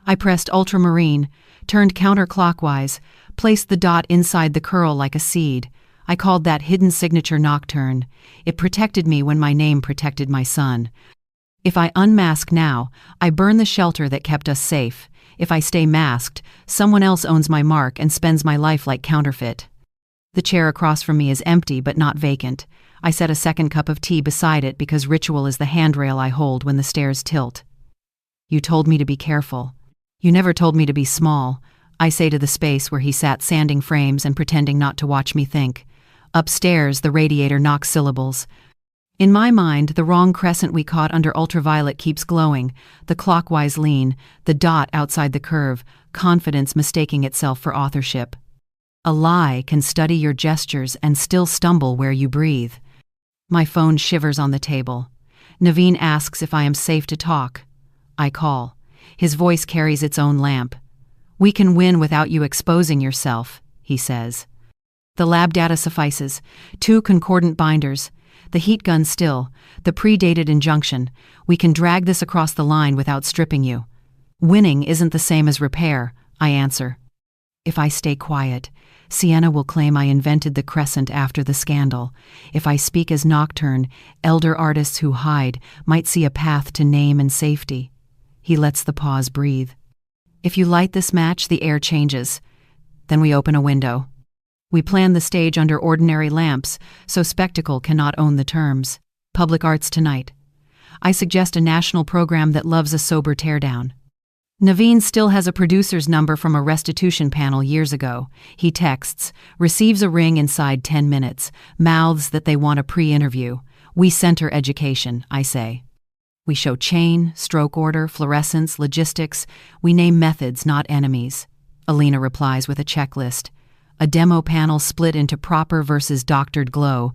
I pressed ultramarine, turned counterclockwise, placed the dot inside the curl like a seed. I called that hidden signature nocturne. It protected me when my name protected my son. If I unmask now, I burn the shelter that kept us safe. If I stay masked, someone else owns my mark and spends my life like counterfeit. The chair across from me is empty but not vacant. I set a second cup of tea beside it because ritual is the handrail I hold when the stairs tilt. You told me to be careful. You never told me to be small, I say to the space where he sat sanding frames and pretending not to watch me think. Upstairs, the radiator knocks syllables. In my mind, the wrong crescent we caught under ultraviolet keeps glowing, the clockwise lean, the dot outside the curve, confidence mistaking itself for authorship. A lie can study your gestures and still stumble where you breathe. My phone shivers on the table. Naveen asks if I am safe to talk. I call. His voice carries its own lamp. We can win without you exposing yourself, he says. The lab data suffices. 2 concordant binders. The heat gun still. The predated injunction. We can drag this across the line without stripping you. Winning isn't the same as repair, I answer. If I stay quiet, Sienna will claim I invented the crescent after the scandal. If I speak as Nocturne, elder artists who hide might see a path to name and safety. He lets the pause breathe. If you light this match, the air changes. Then we open a window. We plan the stage under ordinary lamps, so spectacle cannot own the terms. Public arts tonight. I suggest a national program that loves a sober teardown. Naveen still has a producer's number from a restitution panel years ago. He texts, receives a ring inside 10 minutes, mouths that they want a pre-interview. We center education, I say. We show chain, stroke order, fluorescence, logistics. We name methods, not enemies. Alina replies with a checklist. A demo panel split into proper versus doctored glow.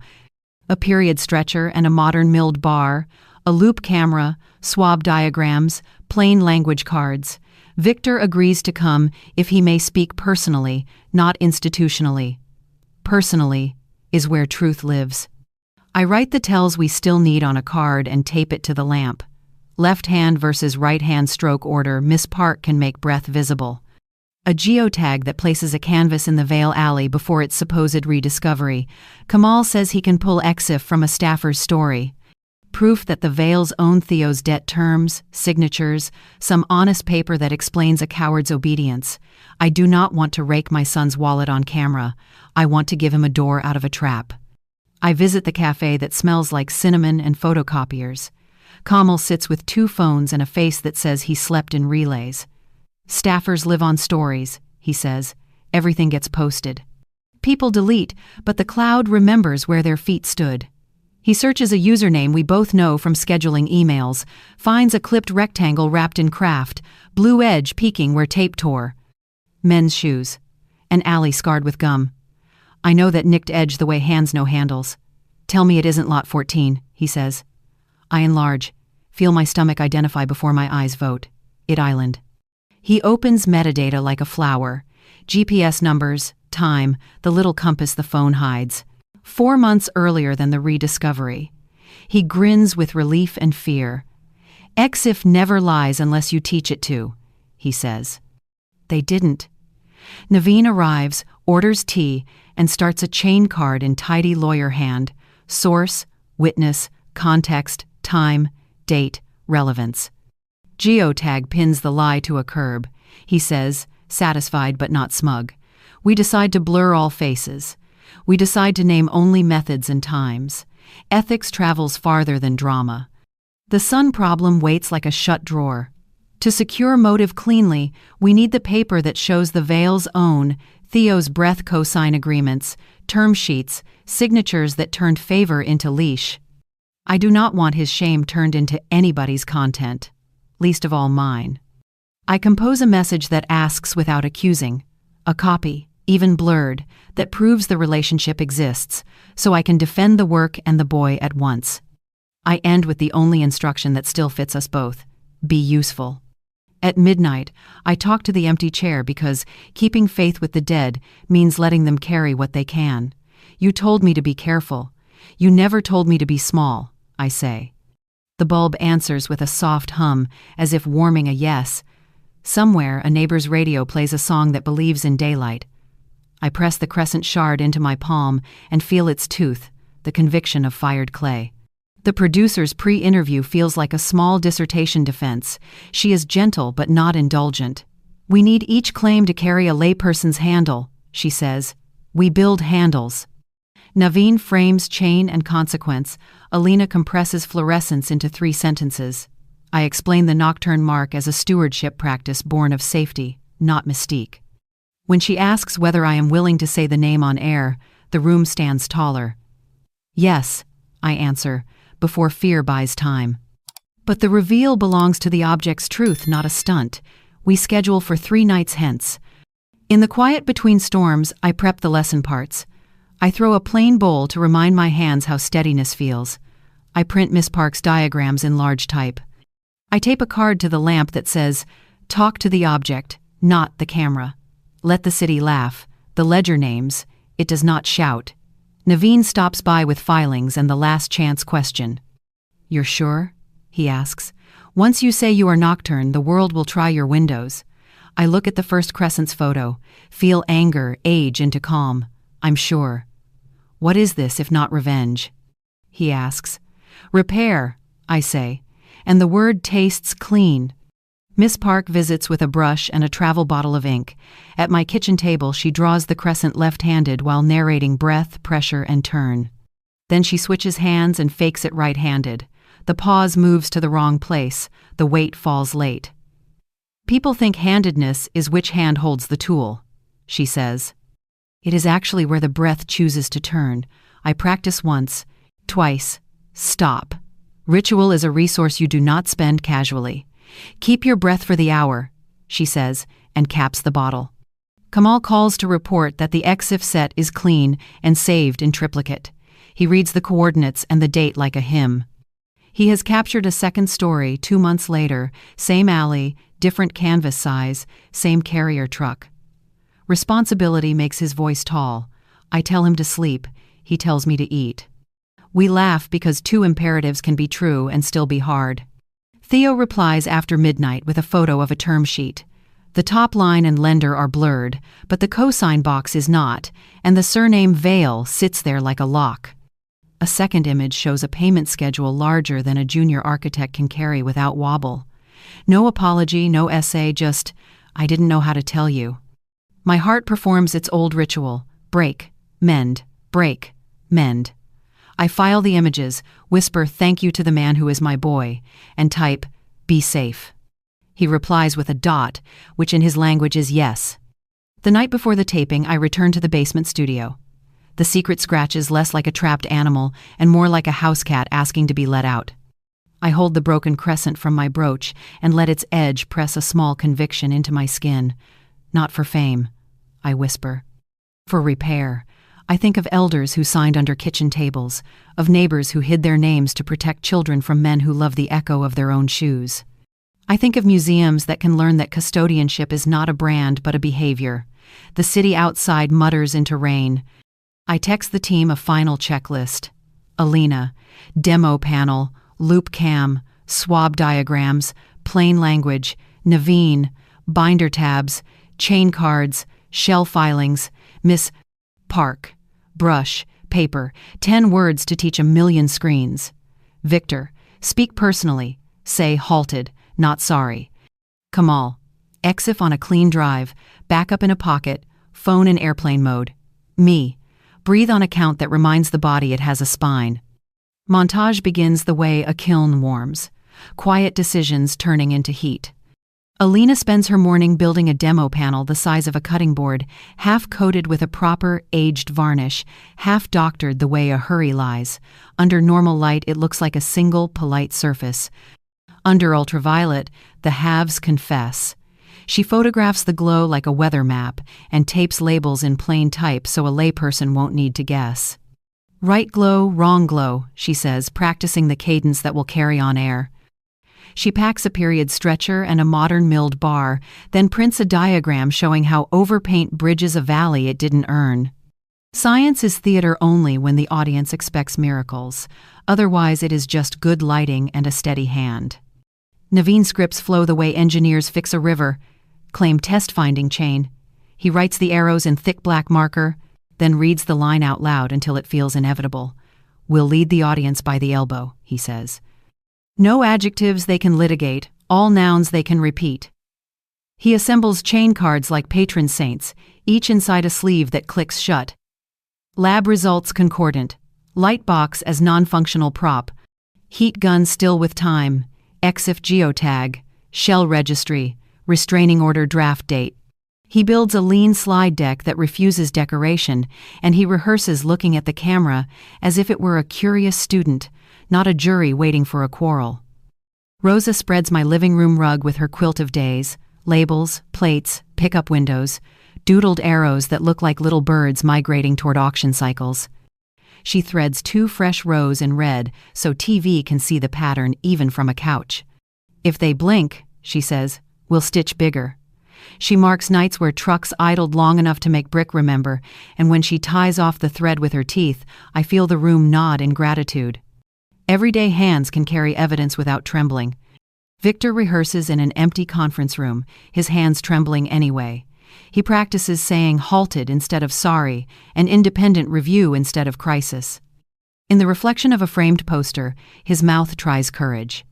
A period stretcher and a modern milled bar. A loop camera, swab diagrams, plain language cards. Victor agrees to come if he may speak personally, not institutionally. Personally is where truth lives. I write the tells we still need on a card and tape it to the lamp. Left hand versus right hand stroke order, Miss Park can make breath visible. A geotag that places a canvas in the Vale Alley before its supposed rediscovery. Kamal says he can pull exif from a staffer's story. Proof that the Vale's own Theo's debt terms, signatures, some honest paper that explains a coward's obedience. I do not want to rake my son's wallet on camera. I want to give him a door out of a trap. I visit the cafe that smells like cinnamon and photocopiers. Kamal sits with 2 phones and a face that says he slept in relays. Staffers live on stories, he says. Everything gets posted. People delete, but the cloud remembers where their feet stood. He searches a username we both know from scheduling emails, finds a clipped rectangle wrapped in craft, blue edge peeking where tape tore. Men's shoes. An alley scarred with gum. I know that nicked edge the way hands know handles. Tell me it isn't lot 14, he says. I enlarge. Feel my stomach identify before my eyes vote. It island. He opens metadata like a flower. GPS numbers, time, the little compass the phone hides. 4 months earlier than the rediscovery. He grins with relief and fear. Exif never lies unless you teach it to, he says. They didn't. Naveen arrives, orders tea, and starts a chain card in tidy lawyer hand. Source, witness, context, time, date, relevance. Geotag pins the lie to a curb. He says, satisfied but not smug. We decide to blur all faces. We decide to name only methods and times. Ethics travels farther than drama. The son problem waits like a shut drawer. To secure motive cleanly, we need the paper that shows the Vale's own, Theo's breath cosign agreements, term sheets, signatures that turned favor into leash. I do not want his shame turned into anybody's content, least of all mine. I compose a message that asks without accusing, a copy, even blurred, that proves the relationship exists, so I can defend the work and the boy at once. I end with the only instruction that still fits us both: be useful. At midnight, I talk to the empty chair because keeping faith with the dead means letting them carry what they can. You told me to be careful. You never told me to be small, I say. The bulb answers with a soft hum, as if warming a yes. Somewhere, a neighbor's radio plays a song that believes in daylight. I press the crescent shard into my palm and feel its tooth, the conviction of fired clay. The producer's pre-interview feels like a small dissertation defense. She is gentle but not indulgent. "We need each claim to carry a layperson's handle," she says. "We build handles." Naveen frames chain and consequence. Alina compresses fluorescence into 3 sentences. I explain the nocturne mark as a stewardship practice born of safety, not mystique. When she asks whether I am willing to say the name on air, the room stands taller. "Yes," I answer, before fear buys time. But the reveal belongs to the object's truth, not a stunt. We schedule for 3 nights hence. In the quiet between storms, I prep the lesson parts. I throw a plain bowl to remind my hands how steadiness feels. I print Miss Park's diagrams in large type. I tape a card to the lamp that says, "Talk to the object, not the camera. Let the city laugh. The ledger names. It does not shout." Naveen stops by with filings and the last chance question. "You're sure?" he asks. "Once you say you are nocturne, the world will try your windows." I look at the first crescent's photo, feel anger age into calm. I'm sure. "What is this if not revenge?" he asks. "Repair," I say, and the word tastes clean. Miss Park visits with a brush and a travel bottle of ink. At my kitchen table, she draws the crescent left-handed while narrating breath, pressure, and turn. Then she switches hands and fakes it right-handed. The pause moves to the wrong place. The weight falls late. "People think handedness is which hand holds the tool," she says. "It is actually where the breath chooses to turn. I practice once, twice. Stop. Ritual is a resource you do not spend casually. Keep your breath for the hour," she says, and caps the bottle. Kamal calls to report that the EXIF set is clean and saved in triplicate. He reads the coordinates and the date like a hymn. He has captured a second story 2 months later, same alley, different canvas size, same carrier truck. Responsibility makes his voice tall. I tell him to sleep. He tells me to eat. We laugh because 2 imperatives can be true and still be hard. Theo replies after midnight with a photo of a term sheet. The top line and lender are blurred, but the cosign box is not, and the surname Vale sits there like a lock. A second image shows a payment schedule larger than a junior architect can carry without wobble. No apology, no essay, just, "I didn't know how to tell you." My heart performs its old ritual: break, mend, break, mend. I file the images, whisper "thank you to the man who is my boy," and type "be safe." He replies with a dot, which in his language is yes. The night before the taping, I return to the basement studio. The secret scratches less like a trapped animal and more like a house cat asking to be let out. I hold the broken crescent from my brooch and let its edge press a small conviction into my skin. "Not for fame," I whisper. "For repair." I think of elders who signed under kitchen tables, of neighbors who hid their names to protect children from men who love the echo of their own shoes. I think of museums that can learn that custodianship is not a brand but a behavior. The city outside mutters into rain. I text the team a final checklist. Alina, demo panel, loop cam, swab diagrams, plain language, Naveen, binder tabs, chain cards, shell filings, Miss Park, brush, paper, 10 words to teach 1,000,000 screens. Victor, speak personally, say halted, not sorry. Kamal, EXIF on a clean drive, backup in a pocket, phone in airplane mode. Me, breathe on a count that reminds the body it has a spine. Montage begins the way a kiln warms, quiet decisions turning into heat. Alina spends her morning building a demo panel the size of a cutting board, half coated with a proper, aged varnish, half doctored the way a hurry lies. Under normal light, it looks like a single, polite surface. Under ultraviolet, the halves confess. She photographs the glow like a weather map and tapes labels in plain type so a layperson won't need to guess. Right glow, wrong glow, she says, practicing the cadence that will carry on air. She packs a period stretcher and a modern milled bar, then prints a diagram showing how overpaint bridges a valley it didn't earn. Science is theater only when the audience expects miracles. Otherwise, it is just good lighting and a steady hand. Naveen scripts flow the way engineers fix a river. Claim test finding chain. He writes the arrows in thick black marker, then reads the line out loud until it feels inevitable. "We'll lead the audience by the elbow," he says. No adjectives they can litigate, all nouns they can repeat. He assembles chain cards like patron saints, each inside a sleeve that clicks shut. Lab results concordant. Light box as non-functional prop. Heat gun still with time. EXIF geotag. Shell registry. Restraining order draft date. He builds a lean slide deck that refuses decoration, and he rehearses looking at the camera as if it were a curious student, not a jury waiting for a quarrel. Rosa spreads my living room rug with her quilt of days, labels, plates, pickup windows, doodled arrows that look like little birds migrating toward auction cycles. She threads 2 fresh rows in red so TV can see the pattern even from a couch. "If they blink," she says, "we'll stitch bigger." She marks nights where trucks idled long enough to make Brick remember, and when she ties off the thread with her teeth, I feel the room nod in gratitude. Everyday hands can carry evidence without trembling. Victor rehearses in an empty conference room, his hands trembling anyway. He practices saying halted instead of sorry, and independent review instead of crisis. In the reflection of a framed poster, his mouth tries courage.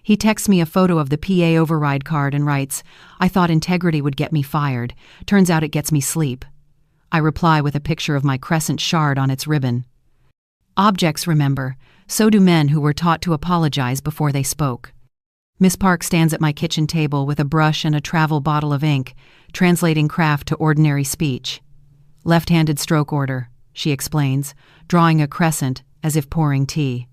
He texts me a photo of the PA override card and writes, "I thought integrity would get me fired. Turns out it gets me sleep." I reply with a picture of my crescent shard on its ribbon. Objects remember, so do men who were taught to apologize before they spoke. Miss Park stands at my kitchen table with a brush and a travel bottle of ink, translating craft to ordinary speech. "Left-handed stroke order," she explains, drawing a crescent as if pouring tea.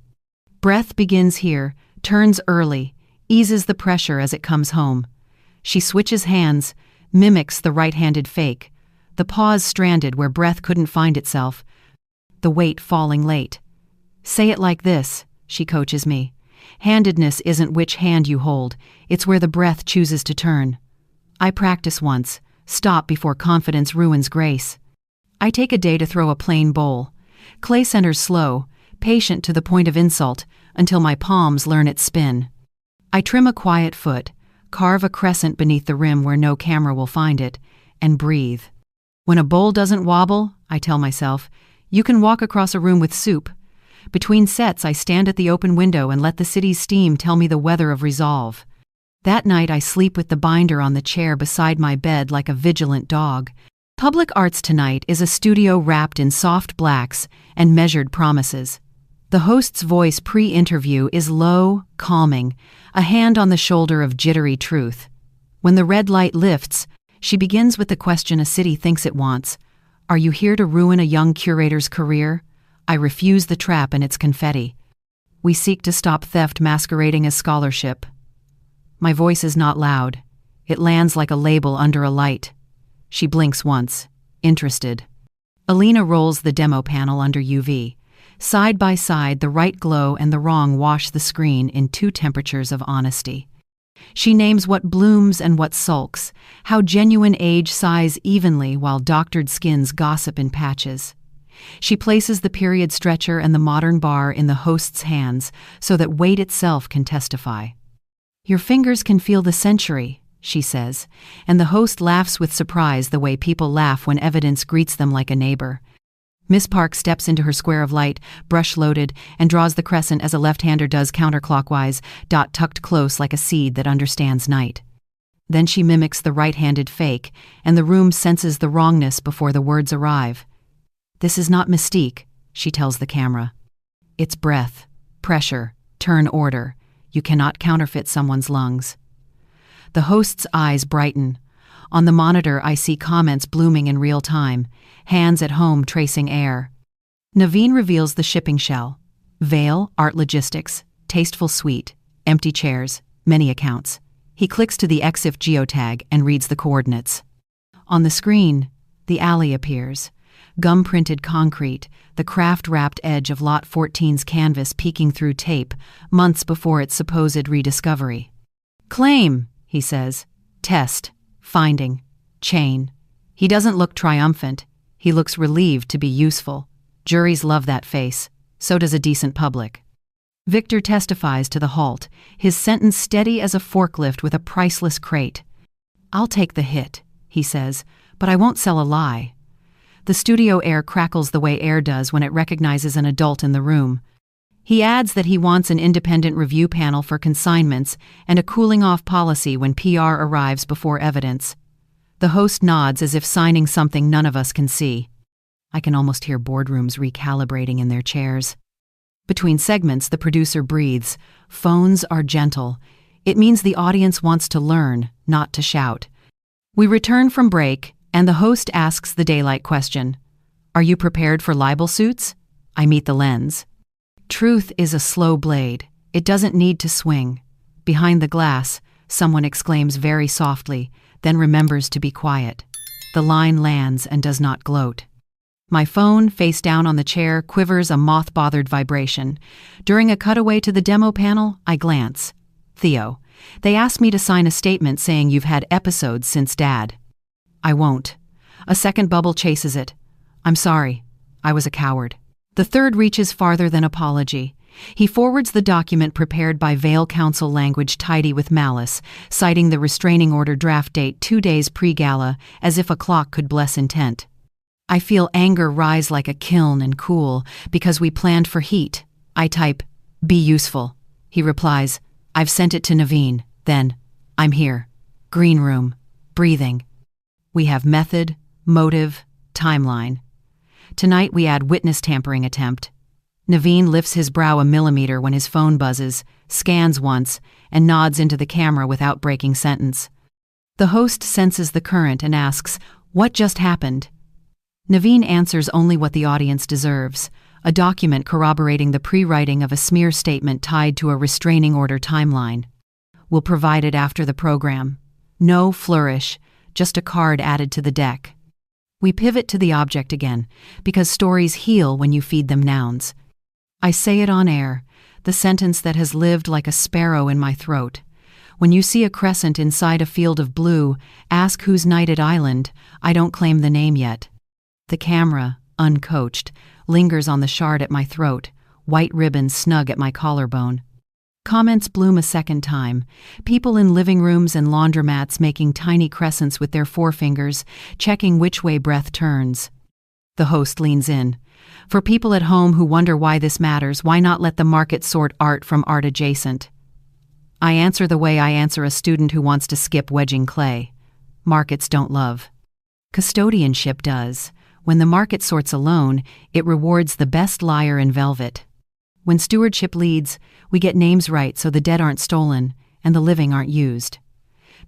Breath begins here, turns early, eases the pressure as it comes home. She switches hands, mimics the right-handed fake, the pause stranded where breath couldn't find itself, the weight falling late. "Say it like this," she coaches me. "Handedness isn't which hand you hold, it's where the breath chooses to turn." I practice once, stop before confidence ruins grace. I take a day to throw a plain bowl. Clay centers slow, patient to the point of insult, until my palms learn its spin. I trim a quiet foot, carve a crescent beneath the rim where no camera will find it, and breathe. When a bowl doesn't wobble, I tell myself, you can walk across a room with soup. Between sets, I stand at the open window and let the city's steam tell me the weather of resolve. That night, I sleep with the binder on the chair beside my bed like a vigilant dog. Public Arts Tonight is a studio wrapped in soft blacks and measured promises. The host's voice pre-interview is low, calming, a hand on the shoulder of jittery truth. When the red light lifts, she begins with the question a city thinks it wants. "Are you here to ruin a young curator's career?" I refuse the trap and its confetti. "We seek to stop theft masquerading as scholarship." My voice is not loud. It lands like a label under a light. She blinks once, interested. Alina rolls the demo panel under UV. Side by side, the right glow and the wrong wash the screen in 2 temperatures of honesty. She names what blooms and what sulks, how genuine age sighs evenly while doctored skins gossip in patches. She places the period stretcher and the modern bar in the host's hands so that weight itself can testify. "Your fingers can feel the century," she says, and the host laughs with surprise the way people laugh when evidence greets them like a neighbor. Miss Park steps into her square of light, brush loaded, and draws the crescent as a left-hander does counterclockwise, dot tucked close like a seed that understands night. Then she mimics the right-handed fake, and the room senses the wrongness before the words arrive. "This is not mystique," she tells the camera. "It's breath, pressure, turn order. You cannot counterfeit someone's lungs." The host's eyes brighten. On the monitor, I see comments blooming in real time, hands at home tracing air. Naveen reveals the shipping shell. Veil, art logistics, tasteful suite, empty chairs, many accounts. He clicks to the EXIF geotag and reads the coordinates. On the screen, the alley appears. Gum-printed concrete, the craft-wrapped edge of Lot 14's canvas peeking through tape, months before its supposed rediscovery. "Claim," he says. "Test. Finding. Chain." He doesn't look triumphant. He looks relieved to be useful. Juries love that face. So does a decent public. Victor testifies to the halt, his sentence steady as a forklift with a priceless crate. "I'll take the hit," he says, But I won't sell a lie. The studio air crackles the way air does when it recognizes an adult in the room. He adds that he wants an independent review panel for consignments and a cooling-off policy when PR arrives before evidence. The host nods as if signing something none of us can see. I can almost hear boardrooms recalibrating in their chairs. Between segments, the producer breathes. Phones are gentle. It means the audience wants to learn, not to shout. We return from break, and the host asks the daylight question. Are you prepared for libel suits? I meet the lens. Truth is a slow blade. It doesn't need to swing. Behind the glass, someone exclaims very softly, then remembers to be quiet. The line lands and does not gloat. My phone, face down on the chair, quivers a moth-bothered vibration. During a cutaway to the demo panel, I glance. Theo. They asked me to sign a statement saying you've had episodes since Dad. I won't. A second bubble chases it. I'm sorry. I was a coward. The third reaches farther than apology. He forwards the document prepared by Vale Counsel language tidy with malice, citing the restraining order draft date 2 days pre-gala, as if a clock could bless intent. I feel anger rise like a kiln and cool, because we planned for heat. I type, be useful. He replies, I've sent it to Naveen. Then, I'm here. Green room. Breathing. We have method, motive, timeline. Tonight we add witness tampering attempt. Naveen lifts his brow a millimeter when his phone buzzes, scans once, and nods into the camera without breaking sentence. The host senses the current and asks, what just happened? Naveen answers only what the audience deserves, a document corroborating the pre-writing of a smear statement tied to a restraining order timeline. We'll provide it after the program. No flourish, just a card added to the deck. We pivot to the object again, because stories heal when you feed them nouns. I say it on air, the sentence that has lived like a sparrow in my throat. When you see a crescent inside a field of blue, ask whose nighted island. I don't claim the name yet. The camera, uncoached, lingers on the shard at my throat, white ribbon snug at my collarbone. Comments bloom a second time. People in living rooms and laundromats making tiny crescents with their forefingers, checking which way breath turns. The host leans in. For people at home who wonder why this matters, why not let the market sort art from art adjacent? I answer the way I answer a student who wants to skip wedging clay. Markets don't love. Custodianship does. When the market sorts alone, it rewards the best liar in velvet. When stewardship leads, we get names right so the dead aren't stolen and the living aren't used.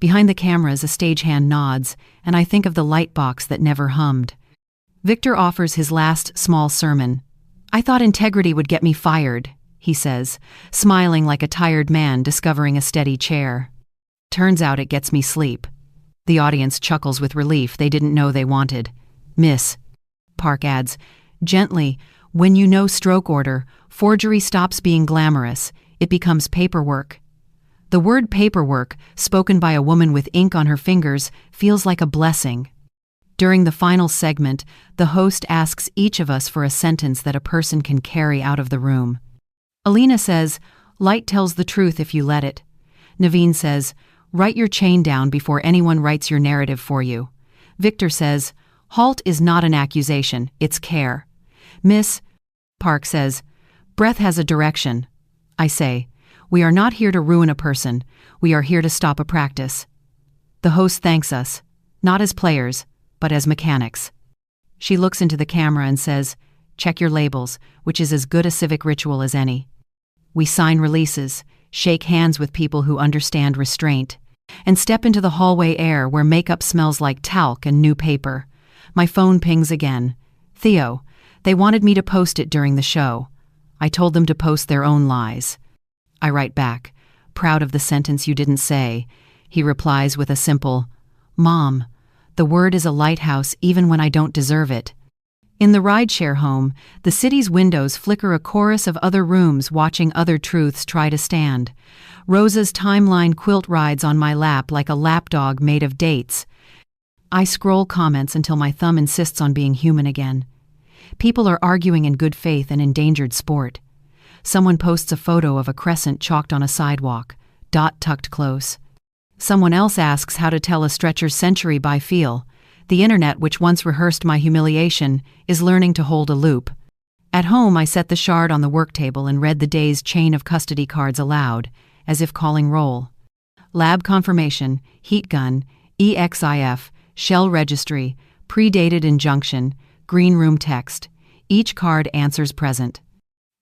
Behind the cameras, a stagehand nods, and I think of the light box that never hummed. Victor offers his last small sermon. I thought integrity would get me fired, he says, smiling like a tired man discovering a steady chair. Turns out it gets me sleep. The audience chuckles with relief they didn't know they wanted. Miss, Park adds, gently, when you know stroke order, forgery stops being glamorous, it becomes paperwork. The word paperwork, spoken by a woman with ink on her fingers, feels like a blessing. During the final segment, the host asks each of us for a sentence that a person can carry out of the room. Alina says, light tells the truth if you let it. Naveen says, write your chain down before anyone writes your narrative for you. Victor says, halt is not an accusation, it's care. Miss, Park says, breath has a direction. I say, we are not here to ruin a person, we are here to stop a practice. The host thanks us, not as players, but as mechanics. She looks into the camera and says, check your labels, which is as good a civic ritual as any. We sign releases, shake hands with people who understand restraint, and step into the hallway air where makeup smells like talc and new paper. My phone pings again. Theo, they wanted me to post it during the show. I told them to post their own lies. I write back, proud of the sentence you didn't say. He replies with a simple, Mom, the word is a lighthouse even when I don't deserve it. In the rideshare home, the city's windows flicker a chorus of other rooms watching other truths try to stand. Rosa's timeline quilt rides on my lap like a lapdog made of dates. I scroll comments until my thumb insists on being human again. People are arguing in good faith and endangered sport. Someone posts a photo of a crescent chalked on a sidewalk, dot tucked close. Someone else asks how to tell a stretcher's century by feel. The internet, which once rehearsed my humiliation, is learning to hold a loop. At home, I set the shard on the work table and read the day's chain of custody cards aloud, as if calling roll. Lab confirmation, heat gun, EXIF, shell registry, predated injunction, green room text. Each card answers present.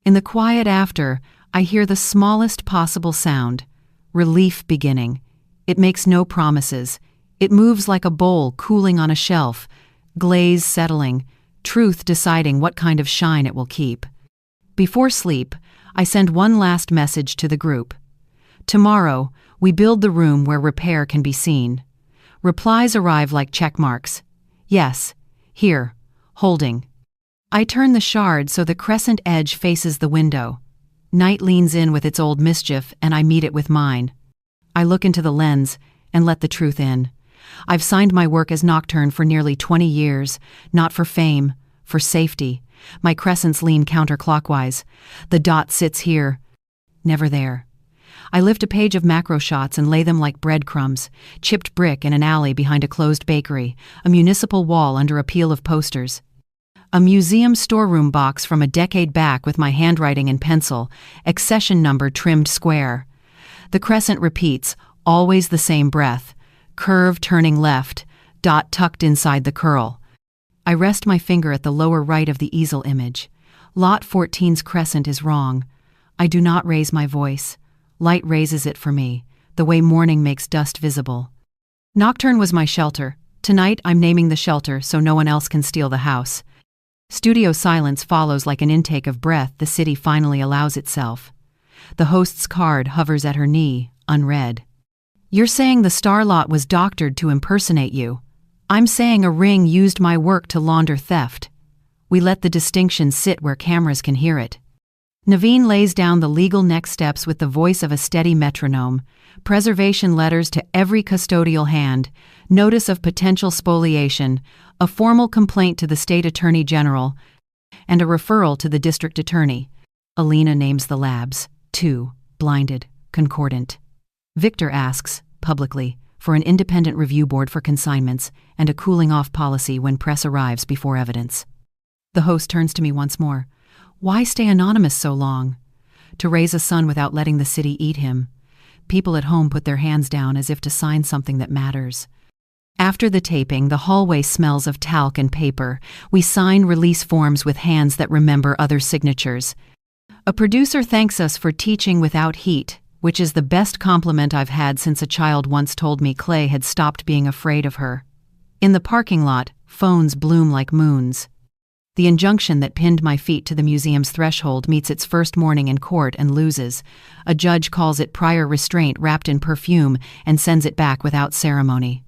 In the quiet after, I hear the smallest possible sound. Relief beginning. It makes no promises. It moves like a bowl cooling on a shelf, glaze settling, truth deciding what kind of shine it will keep. Before sleep, I send one last message to the group. Tomorrow, we build the room where repair can be seen. Replies arrive like check marks. Yes, here, holding. I turn the shard so the crescent edge faces the window. Night leans in with its old mischief, and I meet it with mine. I look into the lens and let the truth in. I've signed my work as Nocturne for nearly 20 years, not for fame, for safety. My crescents lean counterclockwise. The dot sits here, never there. I lift a page of macro shots and lay them like breadcrumbs, chipped brick in an alley behind a closed bakery, a municipal wall under a pile of posters. A museum storeroom box from a decade back with my handwriting in pencil, accession number trimmed square. The crescent repeats, always the same breath. Curve turning left, dot tucked inside the curl. I rest my finger at the lower right of the easel image. Lot 14's crescent is wrong. I do not raise my voice. Light raises it for me, the way morning makes dust visible. Nocturne was my shelter. Tonight I'm naming the shelter so no one else can steal the house. Studio silence follows like an intake of breath the city finally allows itself. The host's card hovers at her knee, unread. You're saying the star lot was doctored to impersonate you. I'm saying a ring used my work to launder theft. We let the distinction sit where cameras can hear it. Naveen lays down the legal next steps with the voice of a steady metronome. Preservation letters to every custodial hand, notice of potential spoliation, a formal complaint to the state attorney general, and a referral to the district attorney. Alina names the labs. 2. Blinded. Concordant. Victor asks, publicly, for an independent review board for consignments and a cooling-off policy when press arrives before evidence. The host turns to me once more. Why stay anonymous so long? To raise a son without letting the city eat him. People at home put their hands down as if to sign something that matters. After the taping, the hallway smells of talc and paper. We sign release forms with hands that remember other signatures. A producer thanks us for teaching without heat, which is the best compliment I've had since a child once told me Clay had stopped being afraid of her. In the parking lot, phones bloom like moons. The injunction that pinned my feet to the museum's threshold meets its first morning in court and loses. A judge calls it prior restraint wrapped in perfume and sends it back without ceremony.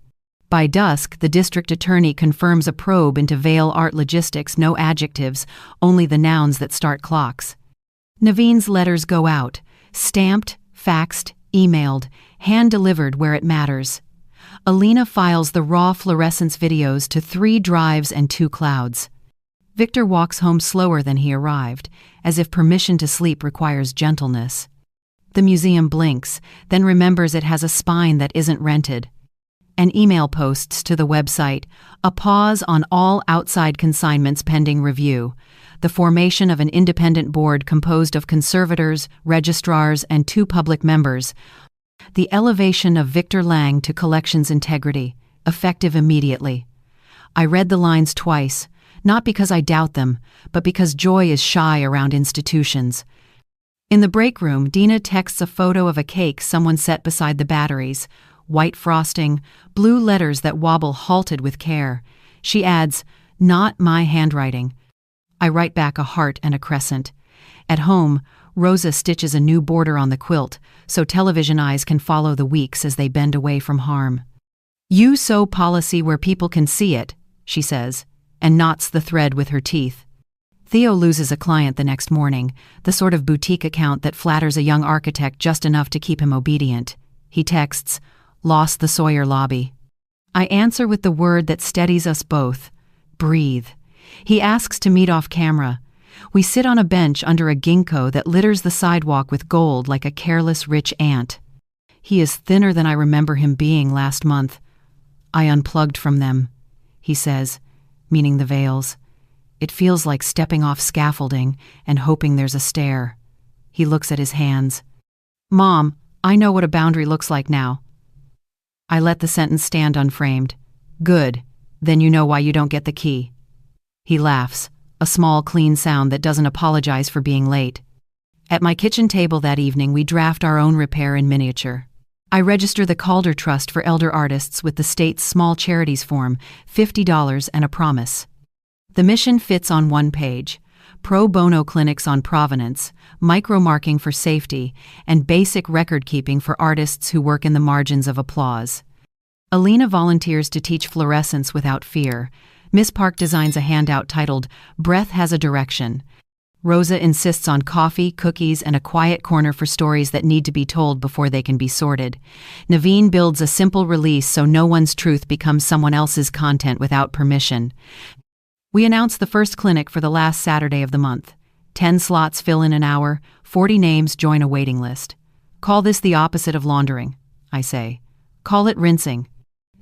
By dusk, the district attorney confirms a probe into Vale art logistics, no adjectives, only the nouns that start clocks. Naveen's letters go out, stamped, faxed, emailed, hand-delivered where it matters. Alina files the raw fluorescence videos to 3 drives and 2 clouds. Victor walks home slower than he arrived, as if permission to sleep requires gentleness. The museum blinks, then remembers it has a spine that isn't rented. An email posts to the website, a pause on all outside consignments pending review, the formation of an independent board composed of conservators, registrars, and 2 public members, the elevation of Victor Lang to collections integrity, effective immediately. I read the lines twice, not because I doubt them, but because joy is shy around institutions. In the break room, Dina texts a photo of a cake someone set beside the batteries, white frosting, blue letters that wobble halted with care. She adds, "Not my handwriting." I write back a heart and a crescent. At home, Rosa stitches a new border on the quilt, so television eyes can follow the weeks as they bend away from harm. "You sew policy where people can see it," she says, and knots the thread with her teeth. Theo loses a client the next morning, the sort of boutique account that flatters a young architect just enough to keep him obedient. He texts, "Lost the Sawyer lobby." I answer with the word that steadies us both, "Breathe." He asks to meet off camera. We sit on a bench under a ginkgo that litters the sidewalk with gold like a careless rich ant. He is thinner than I remember him being last month. I unplugged from them. he says, meaning the veils. It feels like stepping off scaffolding and hoping there's a stair. He looks at his hands. Mom, I know what a boundary looks like now. I let the sentence stand unframed. Good, then you know why you don't get the key. He laughs, a small, clean sound that doesn't apologize for being late. At my kitchen table that evening, we draft our own repair in miniature. I register the Calder Trust for Elder Artists with the state's small charities form, $50 and a promise. The mission fits on one page: pro bono clinics on provenance, micro-marking for safety, and basic record-keeping for artists who work in the margins of applause. Alina volunteers to teach fluorescence without fear. Miss Park designs a handout titled, Breath Has a Direction. Rosa insists on coffee, cookies, and a quiet corner for stories that need to be told before they can be sorted. Naveen builds a simple release so no one's truth becomes someone else's content without permission. We announce the first clinic for the last Saturday of the month. 10 slots fill in an hour, 40 names join a waiting list. Call this the opposite of laundering, I say. Call it rinsing.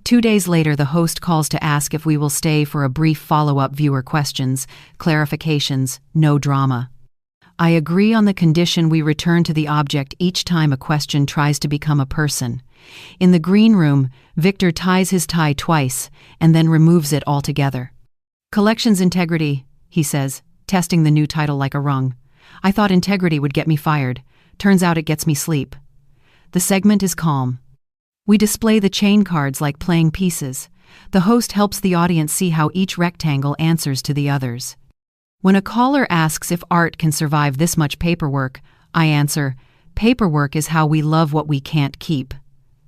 2 days later, the host calls to ask if we will stay for a brief follow-up viewer questions, clarifications, no drama. I agree on the condition we return to the object each time a question tries to become a person. In the green room, Victor ties his tie twice and then removes it altogether. Collections integrity, he says, testing the new title like a rung. I thought integrity would get me fired. Turns out it gets me sleep. The segment is calm. We display the chain cards like playing pieces. The host helps the audience see how each rectangle answers to the others. When a caller asks if art can survive this much paperwork, I answer, paperwork is how we love what we can't keep.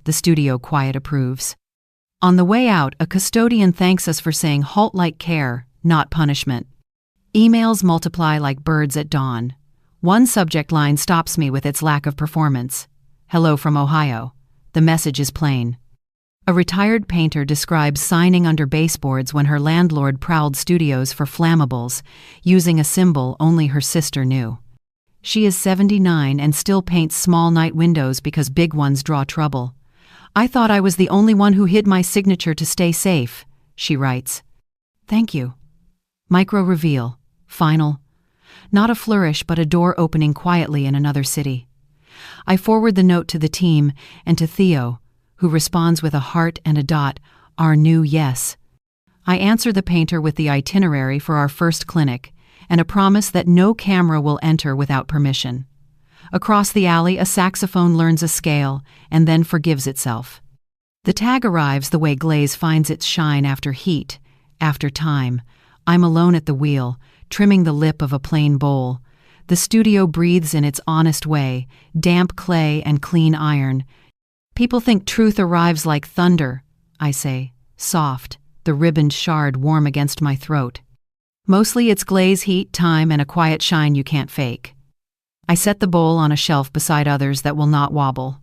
The studio quiet approves. On the way out, a custodian thanks us for saying halt like care, not punishment. Emails multiply like birds at dawn. One subject line stops me with its lack of performance. Hello from Ohio. The message is plain. A retired painter describes signing under baseboards when her landlord prowled studios for flammables, using a symbol only her sister knew. She is 79 and still paints small night windows because big ones draw trouble. I thought I was the only one who hid my signature to stay safe, she writes. Thank you. Micro reveal. Final. Not a flourish, but a door opening quietly in another city. I forward the note to the team and to Theo, who responds with a heart and a dot, our new yes. I answer the painter with the itinerary for our first clinic and a promise that no camera will enter without permission. Across the alley, a saxophone learns a scale and then forgives itself. The tag arrives the way glaze finds its shine after heat, after time. I'm alone at the wheel, trimming the lip of a plain bowl. The studio breathes in its honest way, damp clay and clean iron. People think truth arrives like thunder, I say, soft, the ribboned shard warm against my throat. Mostly it's glaze, heat, time, and a quiet shine you can't fake. I set the bowl on a shelf beside others that will not wobble.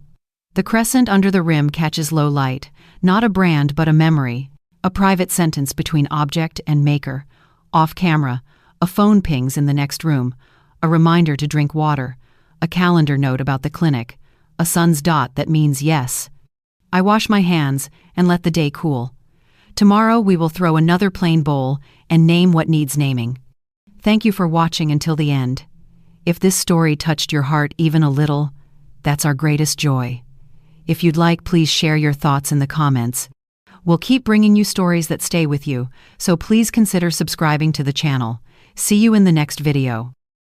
The crescent under the rim catches low light, not a brand but a memory, a private sentence between object and maker. Off camera, a phone pings in the next room, a reminder to drink water, a calendar note about the clinic, a sun's dot that means yes. I wash my hands and let the day cool. Tomorrow we will throw another plain bowl and name what needs naming. Thank you for watching until the end. If this story touched your heart even a little, that's our greatest joy. If you'd like, please share your thoughts in the comments. We'll keep bringing you stories that stay with you, so please consider subscribing to the channel. See you in the next video.